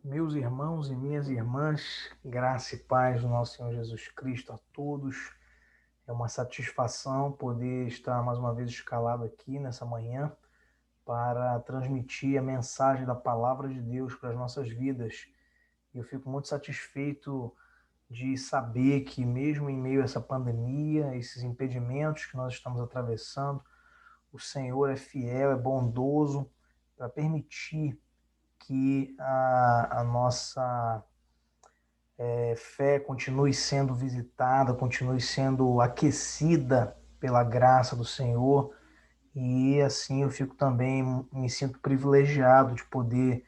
Meus irmãos e minhas irmãs, graça e paz do nosso Senhor Jesus Cristo a todos. É uma satisfação poder estar mais uma vez escalado aqui nessa manhã para transmitir a mensagem da palavra de Deus para as nossas vidas. Eu fico muito satisfeito de saber que mesmo em meio a essa pandemia, esses impedimentos que nós estamos atravessando, o Senhor é fiel, é bondoso para permitir que a nossa fé continue sendo visitada, continue sendo aquecida pela graça do Senhor. E assim eu fico também, me sinto privilegiado de poder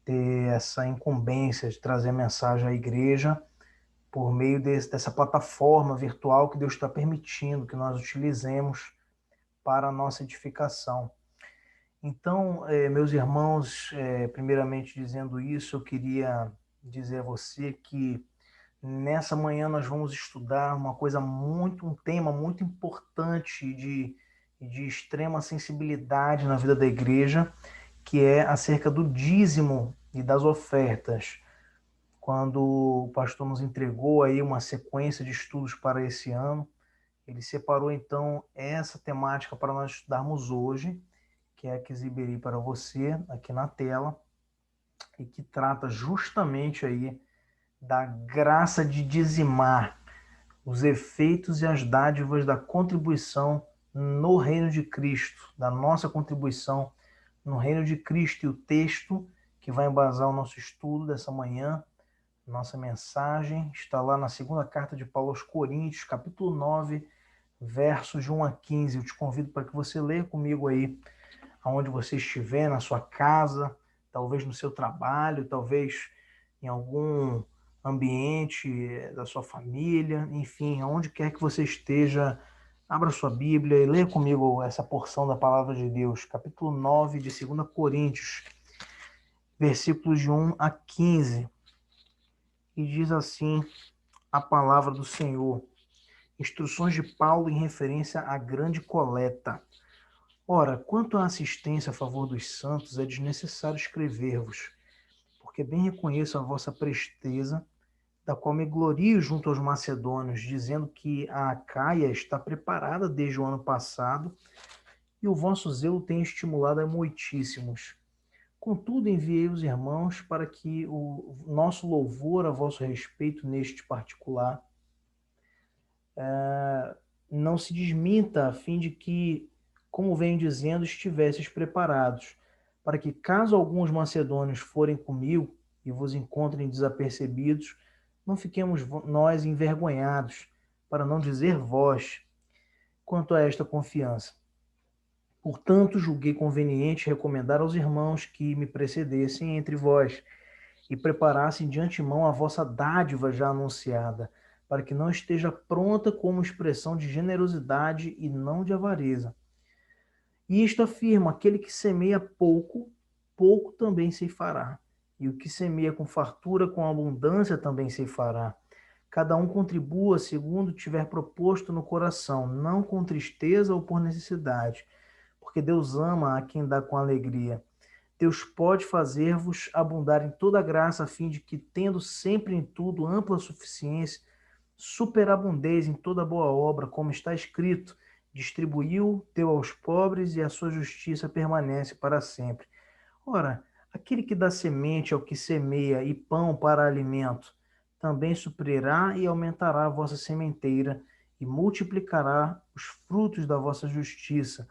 ter essa incumbência de trazer mensagem à igreja por meio dessa plataforma virtual que Deus está permitindo que nós utilizemos para a nossa edificação. Então, meus irmãos, primeiramente dizendo isso, eu queria dizer a você que nessa manhã nós vamos estudar um tema muito importante de extrema sensibilidade na vida da igreja, que é acerca do dízimo e das ofertas. Quando o pastor nos entregou aí uma sequência de estudos para esse ano, ele separou então essa temática para nós estudarmos hoje, que é a que exibirei para você aqui na tela, e que trata justamente aí da graça de dizimar, os efeitos e as dádivas da contribuição no reino de Cristo, da nossa contribuição no reino de Cristo. E o texto que vai embasar o nosso estudo dessa manhã, nossa mensagem, está lá na segunda carta de Paulo aos Coríntios, capítulo 9, versos de 1 a 15. Eu te convido para que você leia comigo aí, aonde você estiver, na sua casa, talvez no seu trabalho, talvez em algum ambiente da sua família, enfim, aonde quer que você esteja, abra sua Bíblia e leia comigo essa porção da palavra de Deus, capítulo 9 de 2 Coríntios, versículos de 1 a 15. E diz assim a palavra do Senhor: instruções de Paulo em referência à grande coleta. Ora, quanto à assistência a favor dos santos, é desnecessário escrever-vos, porque bem reconheço a vossa presteza, da qual me glorio junto aos macedônios, dizendo que a Acaia está preparada desde o ano passado, e o vosso zelo tem estimulado a muitíssimos. Contudo, enviei os irmãos para que o nosso louvor a vosso respeito neste particular não se desminta, a fim de que, como venho dizendo, estivesseis preparados, para que, caso alguns macedônios forem comigo e vos encontrem desapercebidos, não fiquemos nós envergonhados, para não dizer vós, quanto a esta confiança. Portanto, julguei conveniente recomendar aos irmãos que me precedessem entre vós e preparassem de antemão a vossa dádiva já anunciada, para que não esteja pronta como expressão de generosidade e não de avareza. E isto afirma: aquele que semeia pouco, pouco também ceifará. E o que semeia com fartura, com abundância também ceifará. Cada um contribua segundo tiver proposto no coração, não com tristeza ou por necessidade, porque Deus ama a quem dá com alegria. Deus pode fazer-vos abundar em toda graça, a fim de que, tendo sempre em tudo ampla suficiência, superabundeis em toda boa obra, como está escrito: distribuiu, deu aos pobres, e a sua justiça permanece para sempre. Ora, aquele que dá semente ao que semeia e pão para alimento, também suprirá e aumentará a vossa sementeira e multiplicará os frutos da vossa justiça,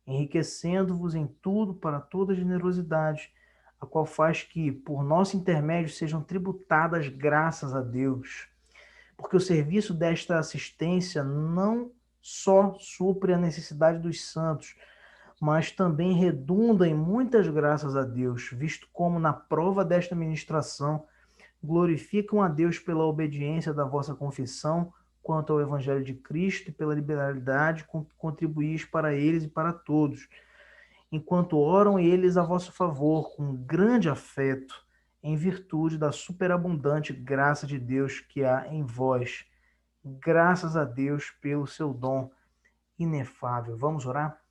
enriquecendo-vos em tudo para toda generosidade, a qual faz que, por nosso intermédio, sejam tributadas graças a Deus. Porque o serviço desta assistência não só supre a necessidade dos santos, mas também redunda em muitas graças a Deus, visto como na prova desta ministração glorificam a Deus pela obediência da vossa confissão quanto ao Evangelho de Cristo e pela liberalidade com que contribuís para eles e para todos, enquanto oram eles a vosso favor com grande afeto, em virtude da superabundante graça de Deus que há em vós. Graças a Deus pelo seu dom inefável. Vamos orar?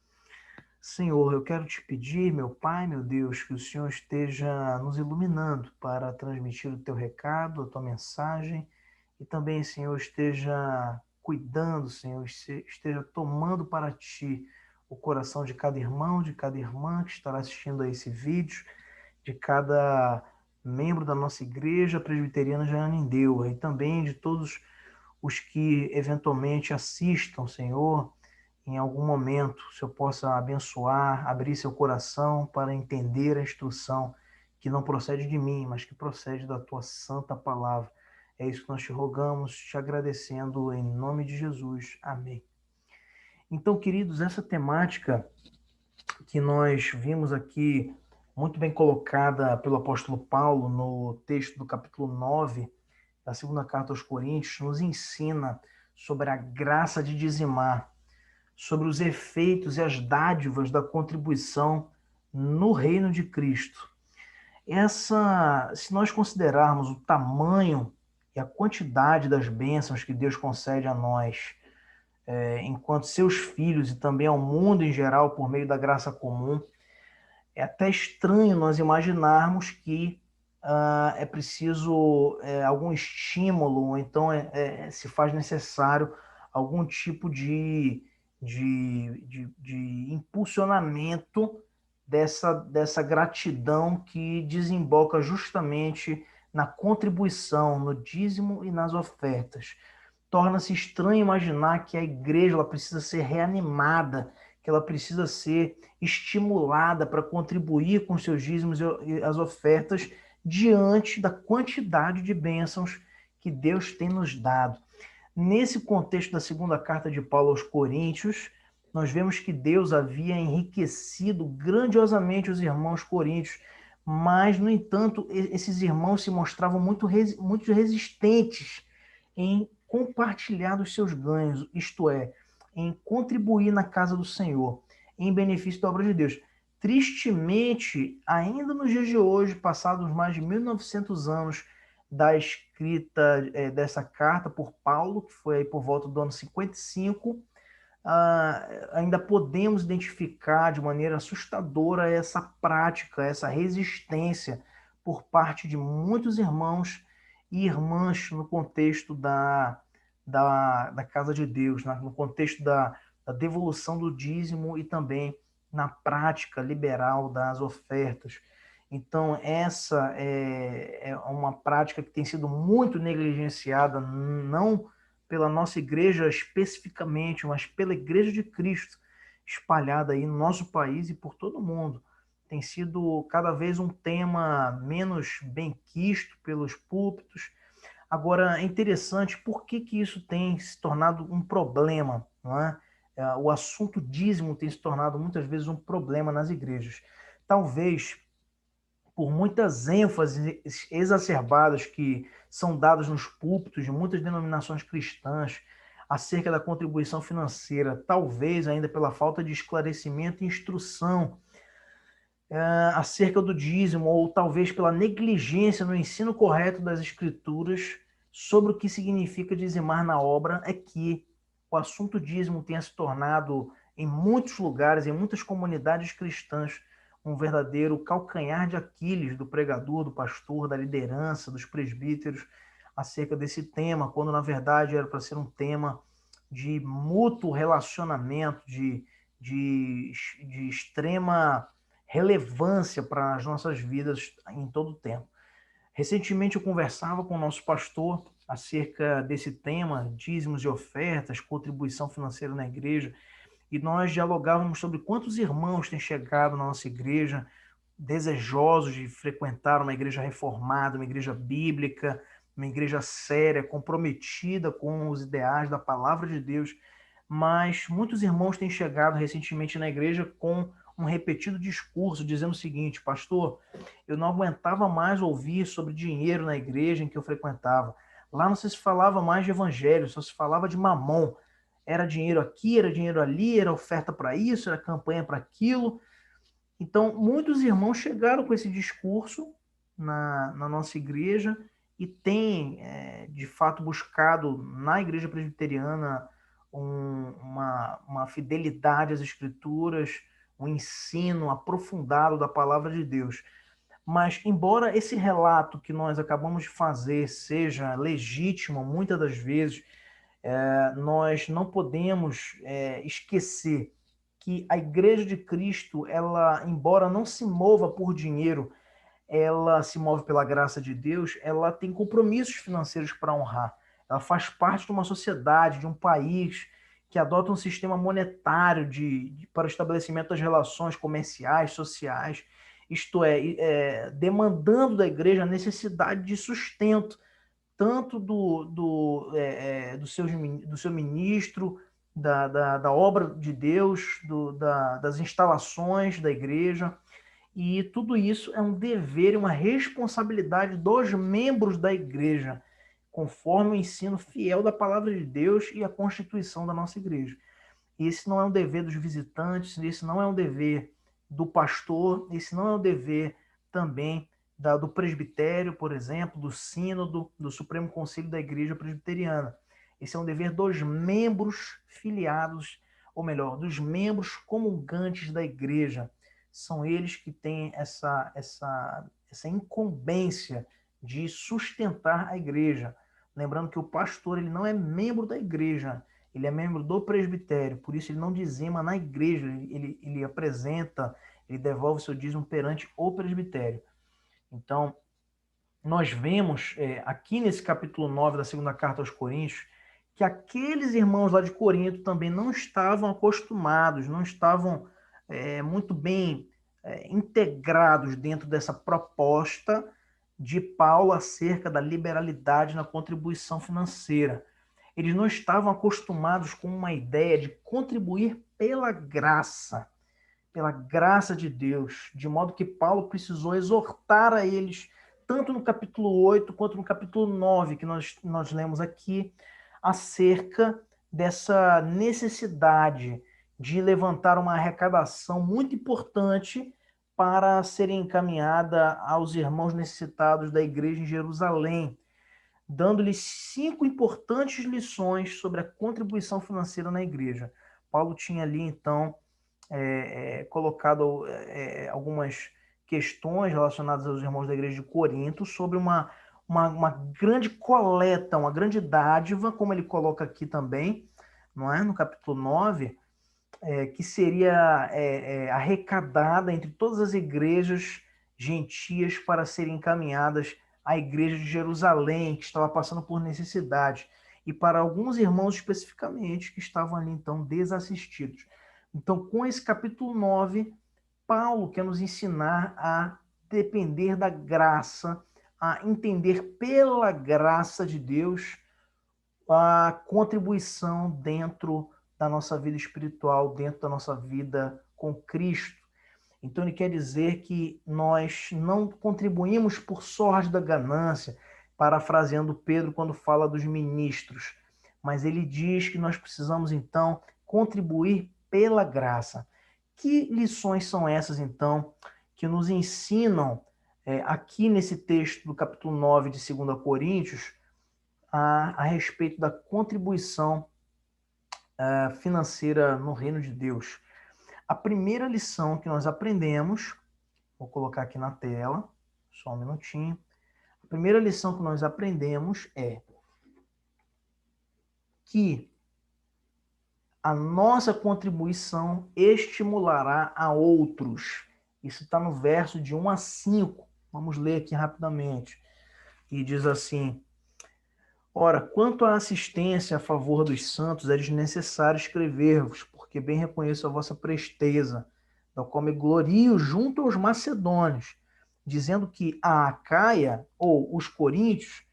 Senhor, eu quero te pedir, meu Pai, meu Deus, que o Senhor esteja nos iluminando para transmitir o teu recado, a tua mensagem, e também, Senhor, esteja cuidando, Senhor, esteja tomando para ti o coração de cada irmão, de cada irmã que estará assistindo a esse vídeo, de cada membro da nossa igreja presbiteriana de Ananindeua, e também de todos os que eventualmente assistam, Senhor, em algum momento, se eu possa abençoar, abrir seu coração para entender a instrução que não procede de mim, mas que procede da tua santa palavra. É isso que nós te rogamos, te agradecendo em nome de Jesus. Amém. Então, queridos, essa temática que nós vimos aqui muito bem colocada pelo apóstolo Paulo no texto do capítulo 9 da segunda carta aos Coríntios, nos ensina sobre a graça de dizimar, sobre os efeitos e as dádivas da contribuição no reino de Cristo. Se nós considerarmos o tamanho e a quantidade das bênçãos que Deus concede a nós, enquanto seus filhos e também ao mundo em geral por meio da graça comum, é até estranho nós imaginarmos que é preciso algum estímulo, ou então se faz necessário algum tipo de impulsionamento dessa gratidão que desemboca justamente na contribuição, no dízimo e nas ofertas. Torna-se estranho imaginar que a igreja ela precisa ser reanimada, que ela precisa ser estimulada para contribuir com seus dízimos e as ofertas diante da quantidade de bênçãos que Deus tem nos dado. Nesse contexto da segunda carta de Paulo aos Coríntios, nós vemos que Deus havia enriquecido grandiosamente os irmãos coríntios, mas, no entanto, esses irmãos se mostravam muito resistentes em compartilhar dos seus ganhos, isto é, em contribuir na casa do Senhor, em benefício da obra de Deus. Tristemente, ainda nos dias de hoje, passados mais de 1900 anos da escrita dessa carta por Paulo, que foi aí por volta do ano 55, ainda podemos identificar de maneira assustadora essa prática, essa resistência por parte de muitos irmãos e irmãs no contexto da casa de Deus, no contexto da devolução do dízimo e também na prática liberal das ofertas. Então, essa é uma prática que tem sido muito negligenciada, não pela nossa igreja especificamente, mas pela Igreja de Cristo, espalhada aí no nosso país e por todo o mundo. Tem sido cada vez um tema menos bem quisto pelos púlpitos. Agora, é interessante por que isso tem se tornado um problema, não é? O assunto dízimo tem se tornado muitas vezes um problema nas igrejas. Talvez por muitas ênfases exacerbadas que são dadas nos púlpitos de muitas denominações cristãs acerca da contribuição financeira, talvez ainda pela falta de esclarecimento e instrução acerca do dízimo, ou talvez pela negligência no ensino correto das escrituras sobre o que significa dizimar na obra, é que o assunto dízimo tenha se tornado, em muitos lugares, em muitas comunidades cristãs, um verdadeiro calcanhar de Aquiles do pregador, do pastor, da liderança, dos presbíteros, acerca desse tema, quando na verdade era para ser um tema de mútuo relacionamento, de extrema relevância para as nossas vidas em todo o tempo. Recentemente eu conversava com o nosso pastor acerca desse tema, dízimos e ofertas, contribuição financeira na igreja, e nós dialogávamos sobre quantos irmãos têm chegado na nossa igreja desejosos de frequentar uma igreja reformada, uma igreja bíblica, uma igreja séria, comprometida com os ideais da palavra de Deus, mas muitos irmãos têm chegado recentemente na igreja com um repetido discurso dizendo o seguinte: pastor, eu não aguentava mais ouvir sobre dinheiro na igreja em que eu frequentava. Lá não se falava mais de evangelho, só se falava de mamon. Era dinheiro aqui, era dinheiro ali, era oferta para isso, era campanha para aquilo. Então, muitos irmãos chegaram com esse discurso na nossa igreja e têm, de fato, buscado na igreja presbiteriana uma fidelidade às escrituras, um ensino aprofundado da palavra de Deus. Mas, embora esse relato que nós acabamos de fazer seja legítimo, muitas das vezes, nós não podemos esquecer que a Igreja de Cristo, ela, embora não se mova por dinheiro, ela se move pela graça de Deus, ela tem compromissos financeiros para honrar. Ela faz parte de uma sociedade, de um país que adota um sistema monetário para o estabelecimento das relações comerciais, sociais, isto demandando da igreja a necessidade de sustento, tanto do seu ministro, da obra de Deus, das instalações da igreja. E tudo isso é um dever e uma responsabilidade dos membros da igreja, conforme o ensino fiel da palavra de Deus e a constituição da nossa igreja. Esse não é um dever dos visitantes, esse não é um dever do pastor, esse não é um dever também do presbitério, por exemplo, do sínodo, do Supremo Conselho da Igreja Presbiteriana. Esse é um dever dos membros filiados, ou melhor, dos membros comungantes da igreja. São eles que têm essa incumbência de sustentar a igreja. Lembrando que o pastor ele não é membro da igreja, ele é membro do presbitério, por isso ele não dizima na igreja, ele apresenta, ele devolve seu dízimo perante o presbitério. Então, nós vemos aqui nesse capítulo 9 da segunda carta aos Coríntios, que aqueles irmãos lá de Corinto também não estavam acostumados, não estavam muito bem integrados dentro dessa proposta de Paulo acerca da liberalidade na contribuição financeira. Eles não estavam acostumados com uma ideia de contribuir pela graça de Deus, de modo que Paulo precisou exortar a eles, tanto no capítulo 8 quanto no capítulo 9, que nós lemos aqui, acerca dessa necessidade de levantar uma arrecadação muito importante para ser encaminhada aos irmãos necessitados da igreja em Jerusalém, dando-lhes 5 importantes lições sobre a contribuição financeira na igreja. Paulo tinha ali, então, colocado algumas questões relacionadas aos irmãos da igreja de Corinto sobre uma grande coleta, uma grande dádiva, como ele coloca aqui também, não é? No capítulo 9, que seria arrecadada entre todas as igrejas gentias para serem encaminhadas à igreja de Jerusalém, que estava passando por necessidade, e para alguns irmãos especificamente que estavam ali, então, desassistidos. Então, com esse capítulo 9, Paulo quer nos ensinar a depender da graça, a entender pela graça de Deus a contribuição dentro da nossa vida espiritual, dentro da nossa vida com Cristo. Então ele quer dizer que nós não contribuímos por sorte da ganância, parafraseando Pedro quando fala dos ministros, mas ele diz que nós precisamos então contribuir pela graça. Que lições são essas então que nos ensinam aqui nesse texto do capítulo 9 de 2 Coríntios a respeito da contribuição financeira no reino de Deus? A primeira lição que nós aprendemos, vou colocar aqui na tela, só um minutinho. A primeira lição que nós aprendemos é que a nossa contribuição estimulará a outros. Isso está no verso de 1 a 5. Vamos ler aqui rapidamente. E diz assim: ora, quanto à assistência a favor dos santos, é desnecessário escrever-vos, porque bem reconheço a vossa presteza, da qual me glorio junto aos macedônios, dizendo que a Acaia, ou os coríntios,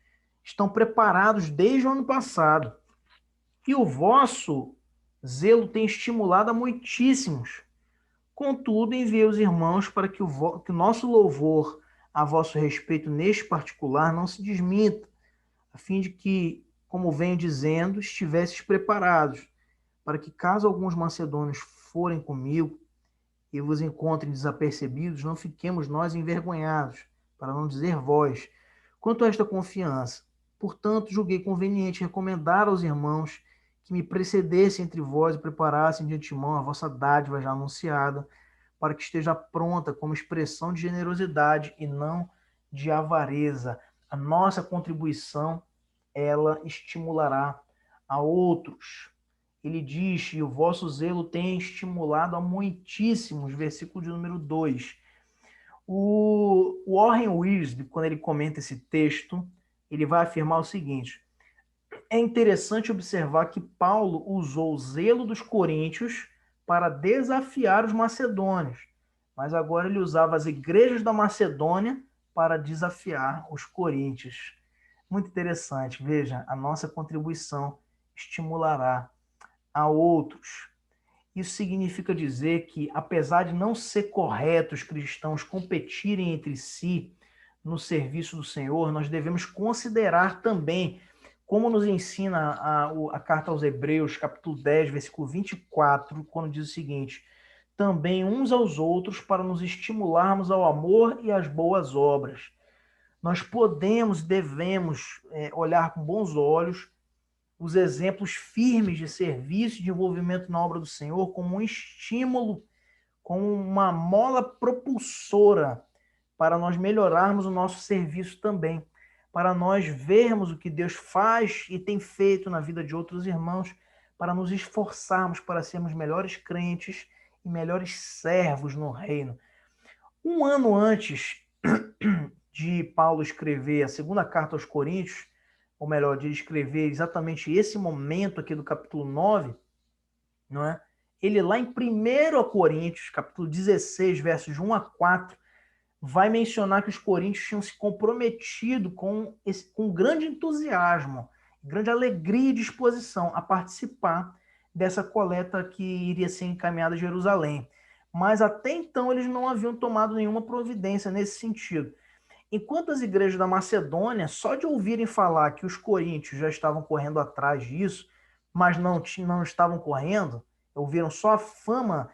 estão preparados desde o ano passado, e o vosso zelo tem estimulado a muitíssimos. Contudo, enviei os irmãos para que o nosso louvor a vosso respeito neste particular não se desminta, a fim de que, como venho dizendo, estivesses preparados, para que, caso alguns macedônios forem comigo e vos encontrem desapercebidos, não fiquemos nós envergonhados, para não dizer vós. Quanto a esta confiança, portanto, julguei conveniente recomendar aos irmãos que me precedessem entre vós e preparassem de antemão a vossa dádiva já anunciada, para que esteja pronta como expressão de generosidade e não de avareza. A nossa contribuição, ela estimulará a outros. Ele diz, e o vosso zelo tem estimulado a muitíssimos, versículo de número 2. O Warren Wiersbe, quando ele comenta esse texto, ele vai afirmar o seguinte: é interessante observar que Paulo usou o zelo dos coríntios para desafiar os macedônios, mas agora ele usava as igrejas da Macedônia para desafiar os coríntios. Muito interessante. Veja, a nossa contribuição estimulará a outros. Isso significa dizer que, apesar de não ser correto os cristãos competirem entre si no serviço do Senhor, nós devemos considerar também, como nos ensina a carta aos Hebreus, capítulo 10, versículo 24, quando diz o seguinte: também uns aos outros para nos estimularmos ao amor e às boas obras. Nós podemos e devemos olhar com bons olhos os exemplos firmes de serviço e de envolvimento na obra do Senhor como um estímulo, como uma mola propulsora para nós melhorarmos o nosso serviço também, para nós vermos o que Deus faz e tem feito na vida de outros irmãos, para nos esforçarmos para sermos melhores crentes e melhores servos no reino. Um ano antes de Paulo escrever a segunda carta aos Coríntios, ou melhor, de escrever exatamente esse momento aqui do capítulo 9, não é? Ele lá em 1 Coríntios, capítulo 16, versos de 1 a 4, vai mencionar que os coríntios tinham se comprometido com grande entusiasmo, grande alegria e disposição a participar dessa coleta que iria ser encaminhada a Jerusalém. Mas até então eles não haviam tomado nenhuma providência nesse sentido. Enquanto as igrejas da Macedônia, só de ouvirem falar que os coríntios já estavam correndo atrás disso, mas não estavam correndo, ouviram só a fama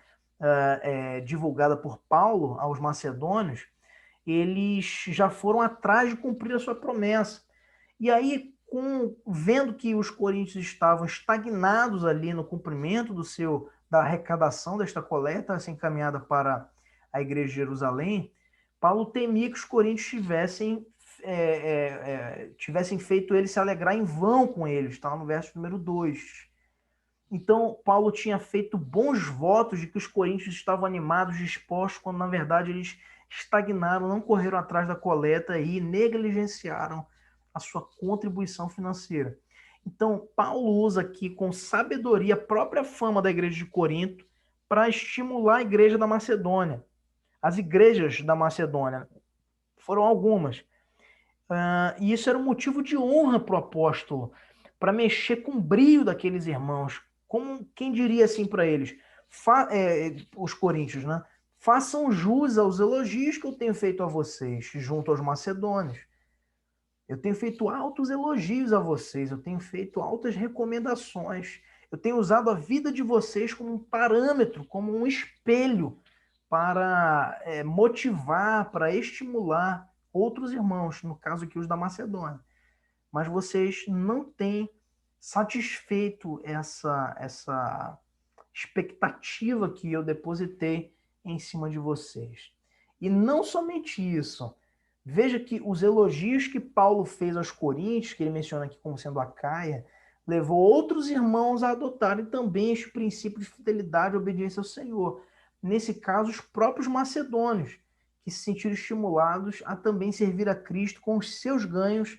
divulgada por Paulo aos macedônios, eles já foram atrás de cumprir a sua promessa. E aí, vendo que os coríntios estavam estagnados ali no cumprimento da arrecadação desta coleta, assim encaminhada para a igreja de Jerusalém, Paulo temia que os coríntios tivessem feito ele se alegrar em vão com eles, está no verso número 2. Então, Paulo tinha feito bons votos de que os coríntios estavam animados, dispostos, quando na verdade eles estagnaram, não correram atrás da coleta e negligenciaram a sua contribuição financeira. Então, Paulo usa aqui com sabedoria a própria fama da igreja de Corinto para estimular a igreja da Macedônia. As igrejas da Macedônia foram algumas. E isso era um motivo de honra para o apóstolo, para mexer com o brilho daqueles irmãos. Como quem diria assim para eles, os coríntios, né? Façam jus aos elogios que eu tenho feito a vocês, junto aos macedônios. Eu tenho feito altos elogios a vocês, eu tenho feito altas recomendações, eu tenho usado a vida de vocês como um parâmetro, como um espelho para motivar, para estimular outros irmãos, no caso aqui os da Macedônia. Mas vocês não têm satisfeito essa expectativa que eu depositei em cima de vocês. E não somente isso. Veja que os elogios que Paulo fez aos coríntios, que ele menciona aqui como sendo a Caia, levou outros irmãos a adotarem também este princípio de fidelidade e obediência ao Senhor. Nesse caso, os próprios macedônios, que se sentiram estimulados a também servir a Cristo com os seus ganhos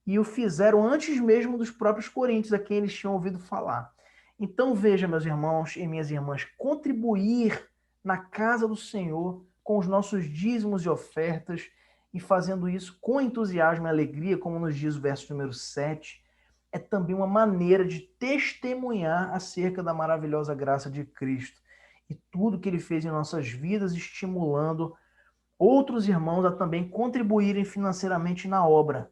e o fizeram antes mesmo dos próprios coríntios, a quem eles tinham ouvido falar. Então, veja, meus irmãos e minhas irmãs, contribuir na casa do Senhor com os nossos dízimos e ofertas e fazendo isso com entusiasmo e alegria, como nos diz o verso número 7, é também uma maneira de testemunhar acerca da maravilhosa graça de Cristo e tudo que ele fez em nossas vidas, estimulando outros irmãos a também contribuírem financeiramente na obra.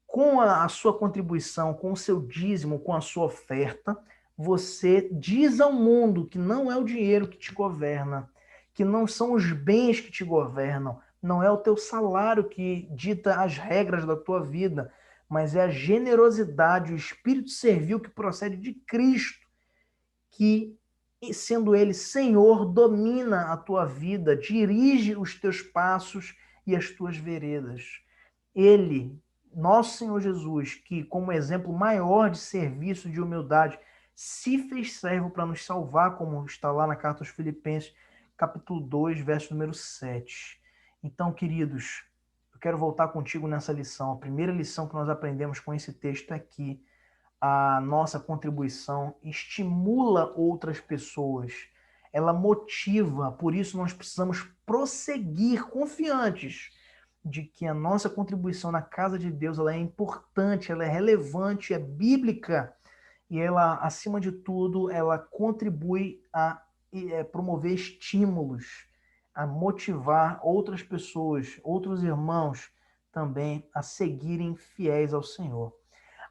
Com a sua contribuição, com o seu dízimo, com a sua oferta, você diz ao mundo que não é o dinheiro que te governa, que não são os bens que te governam, não é o teu salário que dita as regras da tua vida, mas é a generosidade, o espírito servil que procede de Cristo, que e sendo ele Senhor, domina a tua vida, dirige os teus passos e as tuas veredas. Ele, nosso Senhor Jesus, que como exemplo maior de serviço, de humildade, se fez servo para nos salvar, como está lá na carta aos Filipenses, capítulo 2, verso número 7. Então, queridos, eu quero voltar contigo nessa lição. A primeira lição que nós aprendemos com esse texto aqui, a nossa contribuição estimula outras pessoas, ela motiva, por isso nós precisamos prosseguir confiantes de que a nossa contribuição na casa de Deus ela é importante, ela é relevante, é bíblica e ela, acima de tudo, ela contribui a promover estímulos, a motivar outras pessoas, outros irmãos também a seguirem fiéis ao Senhor.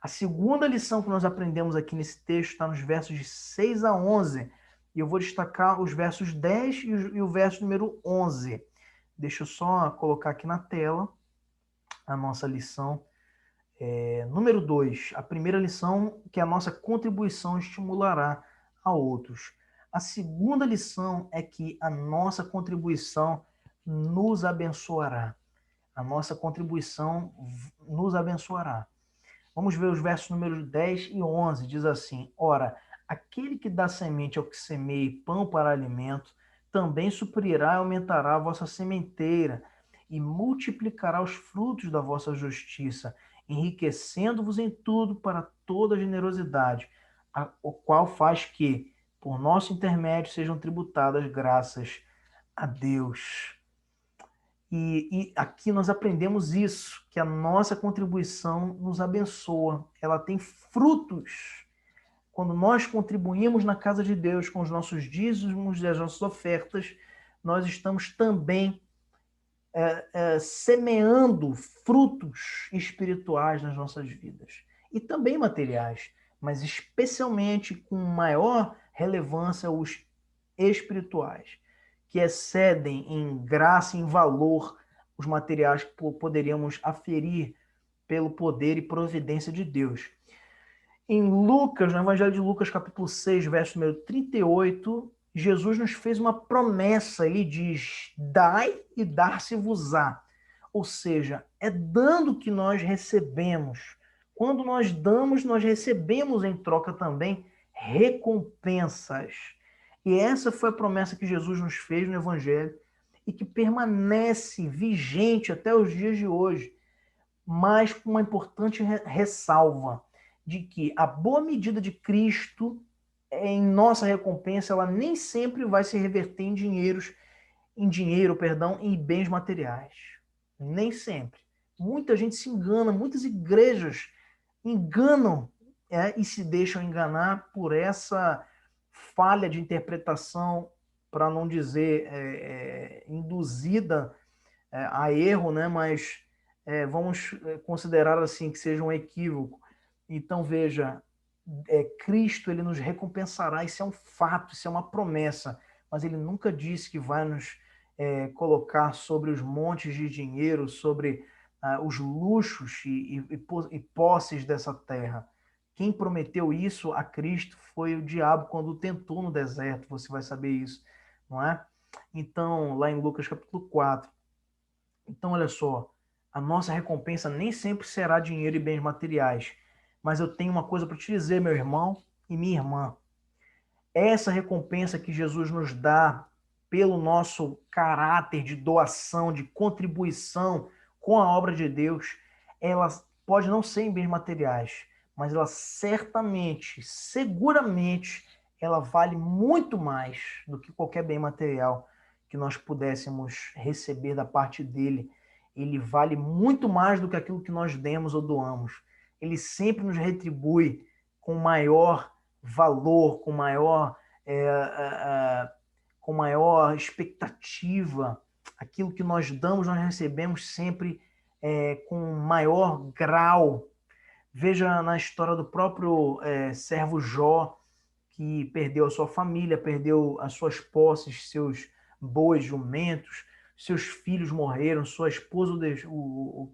A segunda lição que nós aprendemos aqui nesse texto está nos versos de 6 a 11. E eu vou destacar os versos 10 e o verso número 11. Deixa eu só colocar aqui na tela a nossa lição. Número 2. A primeira lição, que a nossa contribuição estimulará a outros. A segunda lição é que a nossa contribuição nos abençoará. A nossa contribuição nos abençoará. Vamos ver os versos números 10 e 11. Diz assim: Ora, aquele que dá semente ao que semeie pão para alimento, também suprirá e aumentará a vossa sementeira, e multiplicará os frutos da vossa justiça, enriquecendo-vos em tudo para toda generosidade, o qual faz que, por nosso intermédio, sejam tributadas graças a Deus. E aqui nós aprendemos isso, que a nossa contribuição nos abençoa, ela tem frutos. Quando nós contribuímos na casa de Deus com os nossos dízimos e as nossas ofertas, nós estamos também semeando frutos espirituais nas nossas vidas. E também materiais, mas especialmente com maior relevância os espirituais, que excedem em graça e em valor os materiais que poderíamos aferir pelo poder e providência de Deus. Em Lucas, no Evangelho de Lucas, capítulo 6, verso número 38, Jesus nos fez uma promessa. Ele diz: dai e dar-se-vos-á. Ou seja, é dando que nós recebemos. Quando nós damos, nós recebemos em troca também recompensas. E essa foi a promessa que Jesus nos fez no Evangelho e que permanece vigente até os dias de hoje, mas com uma importante ressalva de que a boa medida de Cristo em nossa recompensa, ela nem sempre vai se reverter em dinheiro, em bens materiais. Nem sempre. Muita gente se engana, muitas igrejas enganam e se deixam enganar por essa falha de interpretação, para não dizer induzida a erro, né? Mas vamos considerar assim que seja um equívoco. Então veja, Cristo ele nos recompensará, isso é um fato, isso é uma promessa, mas ele nunca disse que vai nos colocar sobre os montes de dinheiro, sobre os luxos e posses dessa terra. Quem prometeu isso a Cristo foi o diabo quando o tentou no deserto, você vai saber isso, não é? Então, lá em Lucas capítulo 4. Então, olha só, a nossa recompensa nem sempre será dinheiro e bens materiais, mas eu tenho uma coisa para te dizer, meu irmão e minha irmã. Essa recompensa que Jesus nos dá pelo nosso caráter de doação, de contribuição com a obra de Deus, ela pode não ser em bens materiais, mas ela certamente, seguramente, ela vale muito mais do que qualquer bem material que nós pudéssemos receber da parte dele. Ele vale muito mais do que aquilo que nós demos ou doamos. Ele sempre nos retribui com maior valor, com maior expectativa. Aquilo que nós damos, nós recebemos sempre com maior grau. Veja na história do próprio servo Jó, que perdeu a sua família, perdeu as suas posses, seus bois, jumentos, seus filhos morreram, sua esposa o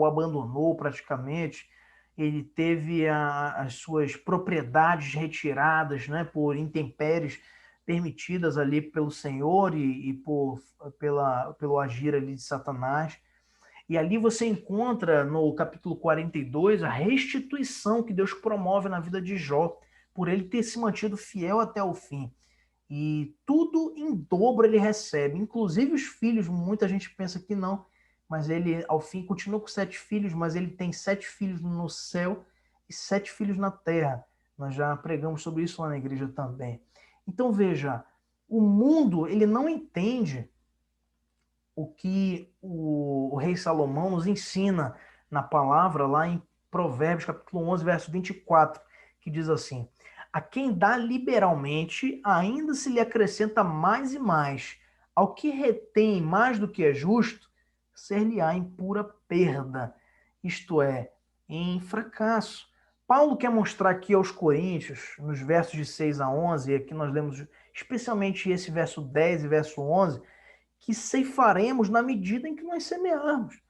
abandonou praticamente, ele teve as suas propriedades retiradas, né, por intempéries permitidas ali pelo Senhor e pelo agir ali de Satanás. E ali você encontra no capítulo 42 a restituição que Deus promove na vida de Jó, por ele ter se mantido fiel até o fim. E tudo em dobro ele recebe, inclusive os filhos. Muita gente pensa que não, mas ele ao fim continua com 7 filhos, mas ele tem 7 filhos no céu e 7 filhos na terra. Nós já pregamos sobre isso lá na igreja também. Então veja, o mundo ele não entende o que o rei Salomão nos ensina na palavra lá em Provérbios capítulo 11, verso 24, que diz assim: a quem dá liberalmente, ainda se lhe acrescenta mais e mais. Ao que retém mais do que é justo, ser-lhe-á em pura perda, isto é, em fracasso. Paulo quer mostrar aqui aos Coríntios, nos versos de 6 a 11, e aqui nós lemos especialmente esse verso 10 e verso 11, que ceifaremos na medida em que nós semearmos.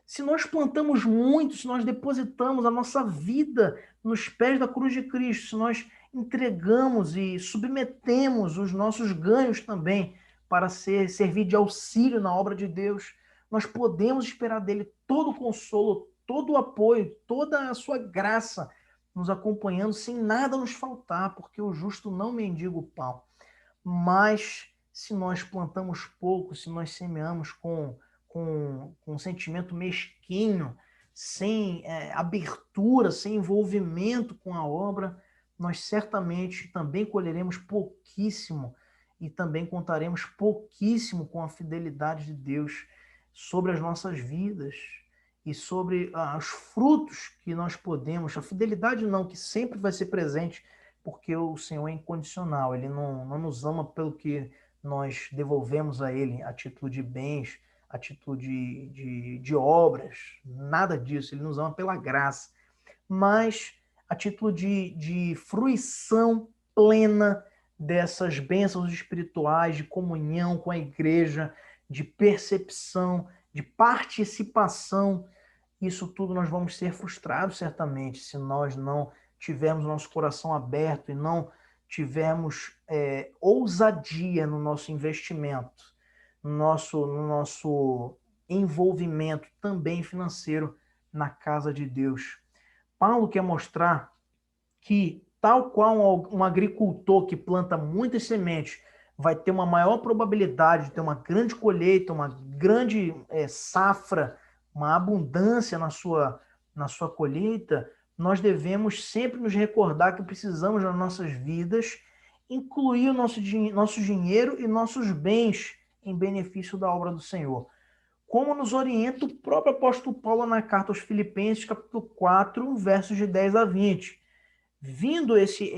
Se nós plantamos muito, se nós depositamos a nossa vida nos pés da cruz de Cristo, se nós entregamos e submetemos os nossos ganhos também para servir de auxílio na obra de Deus, nós podemos esperar dele todo o consolo, todo o apoio, toda a sua graça nos acompanhando sem nada nos faltar, porque o justo não mendiga o pão. Mas se nós plantamos pouco, se nós semeamos com um sentimento mesquinho, sem abertura, sem envolvimento com a obra, nós certamente também colheremos pouquíssimo e também contaremos pouquíssimo com a fidelidade de Deus sobre as nossas vidas e sobre os frutos que nós podemos, a fidelidade não, que sempre vai ser presente, porque o Senhor é incondicional, Ele não nos ama pelo que nós devolvemos a Ele, a título de bens, a título de obras, nada disso, Ele nos ama pela graça, mas a título de fruição plena dessas bênçãos espirituais, de comunhão com a igreja, de percepção, de participação. Isso tudo nós vamos ser frustrados certamente se nós não tivermos nosso coração aberto e não tivermos ousadia no nosso investimento, no nosso envolvimento também financeiro na casa de Deus. Paulo quer mostrar que, tal qual um agricultor que planta muitas sementes vai ter uma maior probabilidade de ter uma grande colheita, uma grande safra, uma abundância na sua colheita, nós devemos sempre nos recordar que precisamos nas nossas vidas incluir o nosso dinheiro e nossos bens em benefício da obra do Senhor. Como nos orienta o próprio apóstolo Paulo na carta aos Filipenses, capítulo 4, versos de 10 a 20. Vindo esse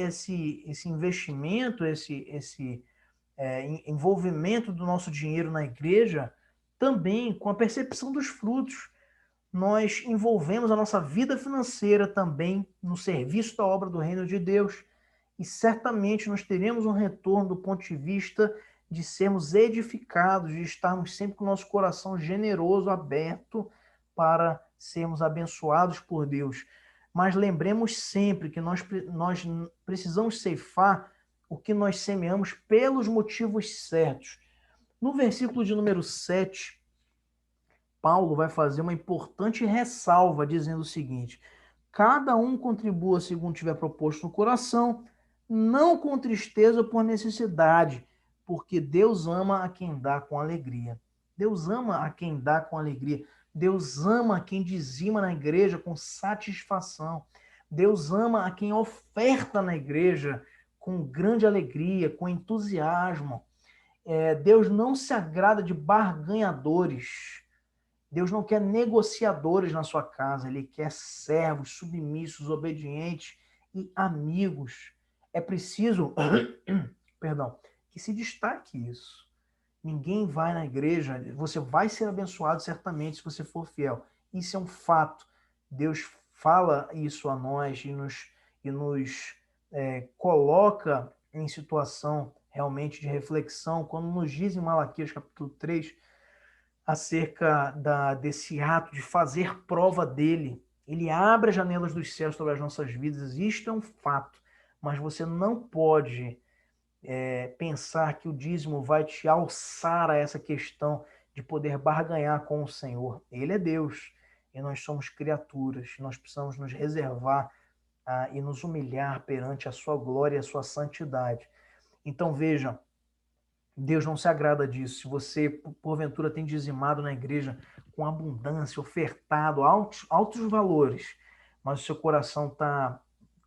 investimento, esse envolvimento do nosso dinheiro na igreja, também com a percepção dos frutos, nós envolvemos a nossa vida financeira também no serviço da obra do reino de Deus, e certamente nós teremos um retorno do ponto de vista de sermos edificados, de estarmos sempre com o nosso coração generoso, aberto para sermos abençoados por Deus. Mas lembremos sempre que nós precisamos ceifar o que nós semeamos pelos motivos certos. No versículo de número 7, Paulo vai fazer uma importante ressalva, dizendo o seguinte: cada um contribua segundo tiver proposto no coração, não com tristeza ou por necessidade, porque Deus ama a quem dá com alegria. Deus ama a quem dá com alegria. Deus ama a quem dizima na igreja com satisfação. Deus ama a quem oferta na igreja com grande alegria, com entusiasmo. Deus não se agrada de barganhadores. Deus não quer negociadores na sua casa, Ele quer servos, submissos, obedientes e amigos. É preciso, perdão, que se destaque isso. Ninguém vai na igreja, você vai ser abençoado certamente se você for fiel. Isso é um fato. Deus fala isso a nós e nos coloca em situação realmente de reflexão, quando nos diz em Malaquias capítulo 3, acerca desse ato de fazer prova dele. Ele abre as janelas dos céus sobre as nossas vidas, isto é um fato. Mas você não pode pensar que o dízimo vai te alçar a essa questão de poder barganhar com o Senhor. Ele é Deus e nós somos criaturas. Nós precisamos nos reservar e nos humilhar perante a sua glória e a sua santidade. Então veja, Deus não se agrada disso. Se você, porventura, tem dizimado na igreja com abundância, ofertado altos valores, mas o seu coração tá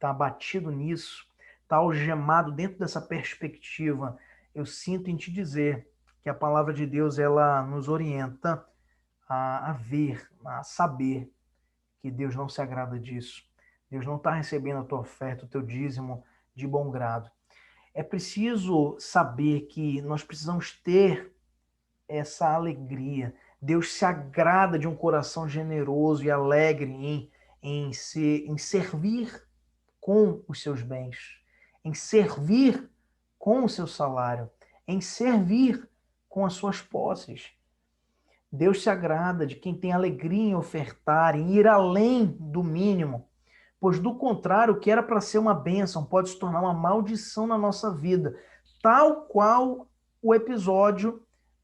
abatido nisso, está algemado dentro dessa perspectiva, eu sinto em te dizer que a palavra de Deus ela nos orienta a ver, a saber que Deus não se agrada disso. Deus não está recebendo a tua oferta, o teu dízimo de bom grado. É preciso saber que nós precisamos ter essa alegria. Deus se agrada de um coração generoso e alegre em servir com os seus bens, em servir com o seu salário, em servir com as suas posses. Deus se agrada de quem tem alegria em ofertar, em ir além do mínimo, pois do contrário, o que era para ser uma bênção pode se tornar uma maldição na nossa vida, tal qual o episódio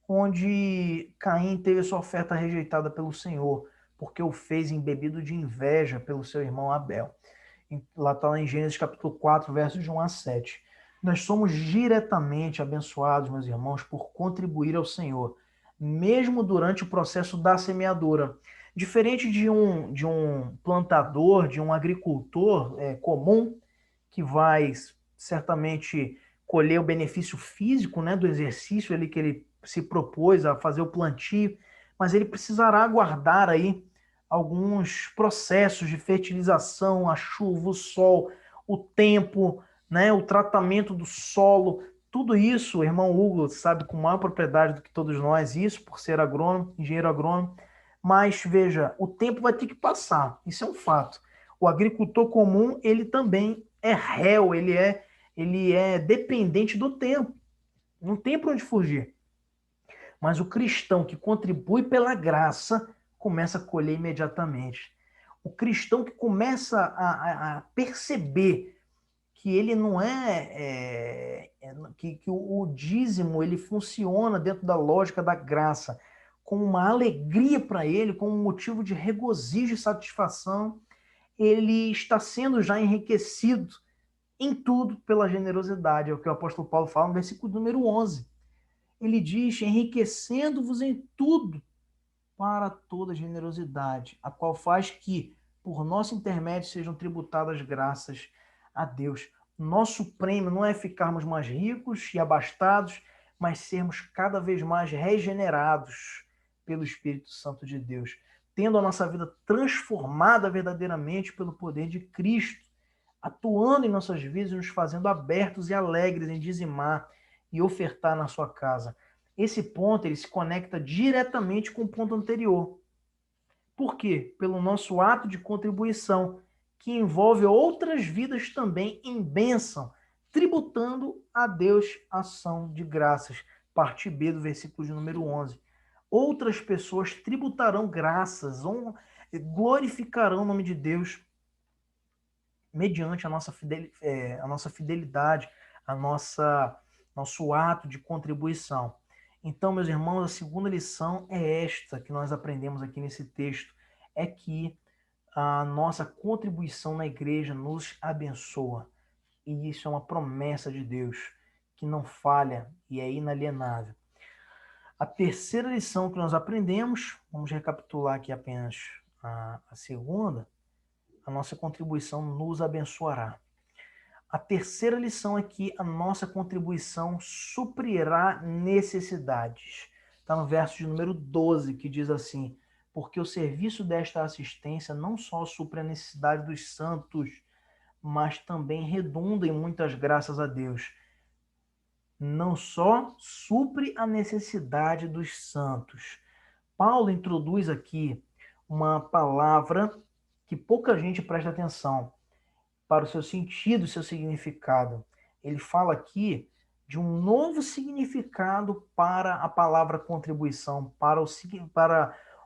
onde Caim teve sua oferta rejeitada pelo Senhor, porque o fez embebido de inveja pelo seu irmão Abel. Lá está em Gênesis capítulo 4, versos de 1 a 7. Nós somos diretamente abençoados, meus irmãos, por contribuir ao Senhor, mesmo durante o processo da semeadura. Diferente de um plantador, de um agricultor comum, que vai certamente colher o benefício físico, né, do exercício ali que ele se propôs a fazer o plantio, mas ele precisará aguardar aí alguns processos de fertilização, a chuva, o sol, o tempo, né, o tratamento do solo, tudo isso, o irmão Hugo sabe com maior propriedade do que todos nós, isso por ser agrônomo, engenheiro agrônomo, mas veja, o tempo vai ter que passar, isso é um fato. O agricultor comum, ele também é réu, ele é dependente do tempo, não tem para onde fugir. Mas o cristão que contribui pela graça começa a colher imediatamente. O cristão que começa a perceber que ele não que o dízimo ele funciona dentro da lógica da graça, com uma alegria para ele, com um motivo de regozijo e satisfação, ele está sendo já enriquecido em tudo pela generosidade, é o que o apóstolo Paulo fala no versículo número 11. Ele diz, enriquecendo-vos em tudo para toda generosidade, a qual faz que, por nosso intermédio, sejam tributadas graças a Deus. Nosso prêmio não é ficarmos mais ricos e abastados, mas sermos cada vez mais regenerados pelo Espírito Santo de Deus, tendo a nossa vida transformada verdadeiramente pelo poder de Cristo, atuando em nossas vidas e nos fazendo abertos e alegres em dizimar e ofertar na sua casa. Esse ponto ele se conecta diretamente com o ponto anterior. Por quê? Pelo nosso ato de contribuição, que envolve outras vidas também em bênção, tributando a Deus ação de graças. Parte B do versículo de número 11. Outras pessoas tributarão graças, glorificarão o nome de Deus mediante a nossa fidelidade, nosso ato de contribuição. Então, meus irmãos, a segunda lição é esta que nós aprendemos aqui nesse texto, é que a nossa contribuição na igreja nos abençoa. E isso é uma promessa de Deus que não falha e é inalienável. A terceira lição que nós aprendemos, vamos recapitular aqui apenas a segunda, a nossa contribuição nos abençoará. A terceira lição é que a nossa contribuição suprirá necessidades. Está no verso de número 12, que diz assim, porque o serviço desta assistência não só supre a necessidade dos santos, mas também redunda em muitas graças a Deus. Não só supre a necessidade dos santos. Paulo introduz aqui uma palavra que pouca gente presta atenção para o seu sentido, o seu significado. Ele fala aqui de um novo significado para a palavra contribuição, para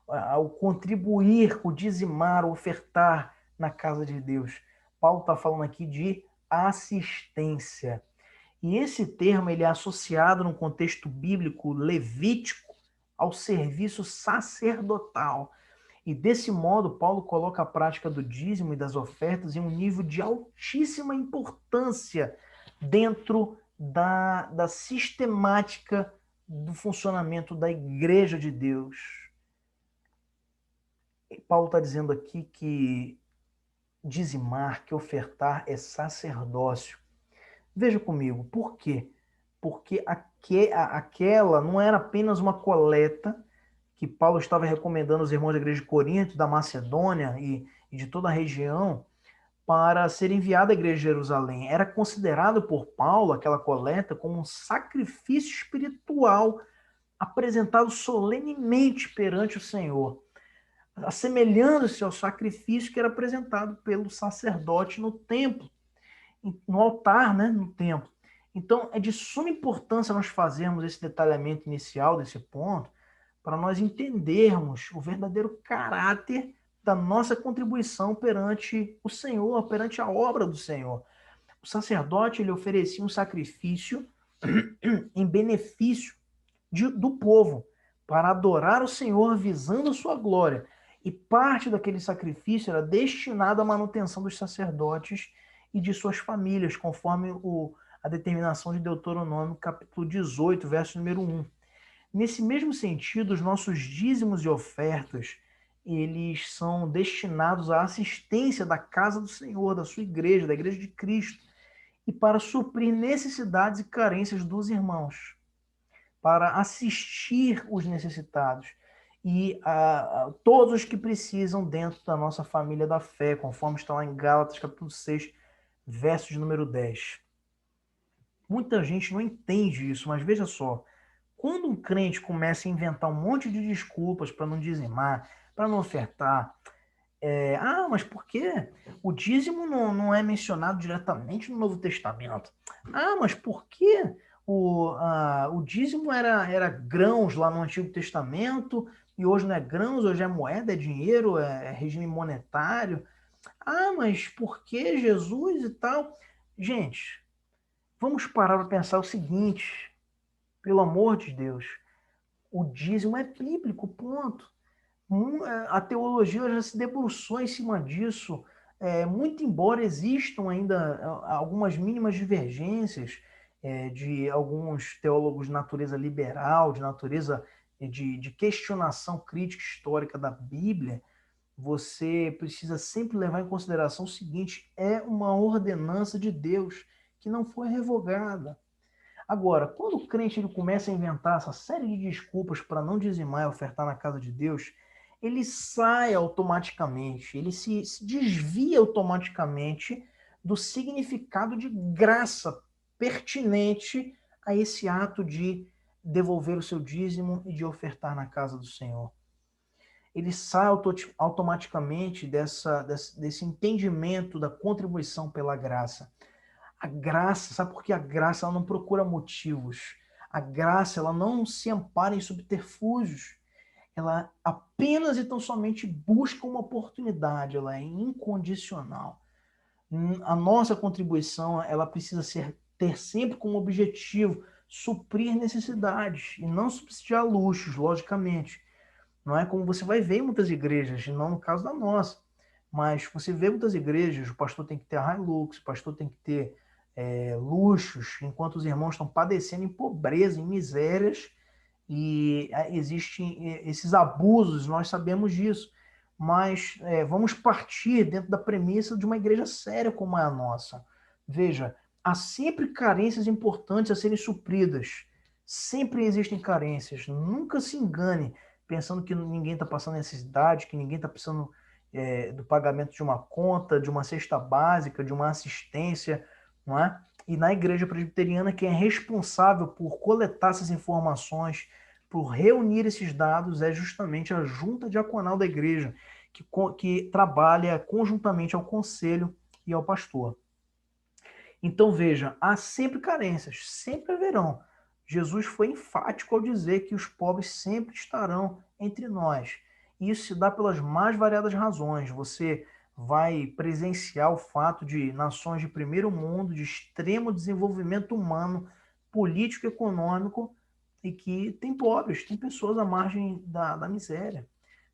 o contribuir, o dizimar, o ofertar na casa de Deus. Paulo está falando aqui de assistência. E esse termo ele é associado no contexto bíblico levítico ao serviço sacerdotal. E desse modo, Paulo coloca a prática do dízimo e das ofertas em um nível de altíssima importância dentro da sistemática do funcionamento da Igreja de Deus. E Paulo está dizendo aqui que dizimar, que ofertar é sacerdócio. Veja comigo, por quê? Porque aquela não era apenas uma coleta que Paulo estava recomendando aos irmãos da igreja de Corinto, da Macedônia e de toda a região para ser enviada à igreja de Jerusalém. Era considerado por Paulo aquela coleta como um sacrifício espiritual apresentado solenemente perante o Senhor, assemelhando-se ao sacrifício que era apresentado pelo sacerdote no templo, no altar, né, no templo. Então, é de suma importância nós fazermos esse detalhamento inicial desse ponto, para nós entendermos o verdadeiro caráter da nossa contribuição perante o Senhor, perante a obra do Senhor. O sacerdote ele oferecia um sacrifício em benefício do povo, para adorar o Senhor visando a sua glória. E parte daquele sacrifício era destinado à manutenção dos sacerdotes e de suas famílias, conforme a determinação de Deuteronômio, capítulo 18, verso número 1. Nesse mesmo sentido, os nossos dízimos e ofertas, eles são destinados à assistência da casa do Senhor, da sua igreja, da igreja de Cristo, e para suprir necessidades e carências dos irmãos, para assistir os necessitados e a todos os que precisam dentro da nossa família da fé, conforme está lá em Gálatas, capítulo 6, verso de número 10. Muita gente não entende isso, mas veja só, quando um crente começa a inventar um monte de desculpas para não dizimar, para não ofertar, mas por quê? O dízimo não é mencionado diretamente no Novo Testamento. Mas por quê? O dízimo era grãos lá no Antigo Testamento, e hoje não é grãos, hoje é moeda, é dinheiro, é regime monetário. Mas por que Jesus e tal? Gente, vamos parar para pensar o seguinte, pelo amor de Deus, o dízimo é bíblico, ponto. A teologia já se debruçou em cima disso, muito embora existam ainda algumas mínimas divergências de alguns teólogos de natureza liberal, de natureza de questionação crítica histórica da Bíblia, você precisa sempre levar em consideração o seguinte: é uma ordenança de Deus que não foi revogada. Agora, quando o crente ele começa a inventar essa série de desculpas para não dizimar e ofertar na casa de Deus, ele sai automaticamente, ele se desvia automaticamente do significado de graça pertinente a esse ato de devolver o seu dízimo e de ofertar na casa do Senhor. Ele sai automaticamente desse entendimento da contribuição pela graça. A graça, sabe por que a graça ela não procura motivos? A graça ela não se ampara em subterfúgios. Ela apenas e tão somente busca uma oportunidade, ela é incondicional. A nossa contribuição ela precisa ter sempre como objetivo suprir necessidades e não subsidiar luxos, logicamente. Não é como você vai ver em muitas igrejas, não no caso da nossa, mas você vê muitas igrejas, o pastor tem que ter Hilux, o pastor tem que ter luxos, enquanto os irmãos estão padecendo em pobreza, em misérias, e existem esses abusos, nós sabemos disso, mas vamos partir dentro da premissa de uma igreja séria como é a nossa. Veja, há sempre carências importantes a serem supridas, sempre existem carências, nunca se engane pensando que ninguém está passando necessidade, que ninguém está precisando do pagamento de uma conta, de uma cesta básica, de uma assistência, não é? E na igreja presbiteriana, quem é responsável por coletar essas informações, por reunir esses dados, é justamente a junta diaconal da igreja, que trabalha conjuntamente ao conselho e ao pastor. Então, veja, há sempre carências, sempre haverão. Jesus foi enfático ao dizer que os pobres sempre estarão entre nós. E isso se dá pelas mais variadas razões. Você vai presenciar o fato de nações de primeiro mundo, de extremo desenvolvimento humano, político e econômico, e que tem pobres, tem pessoas à margem da miséria,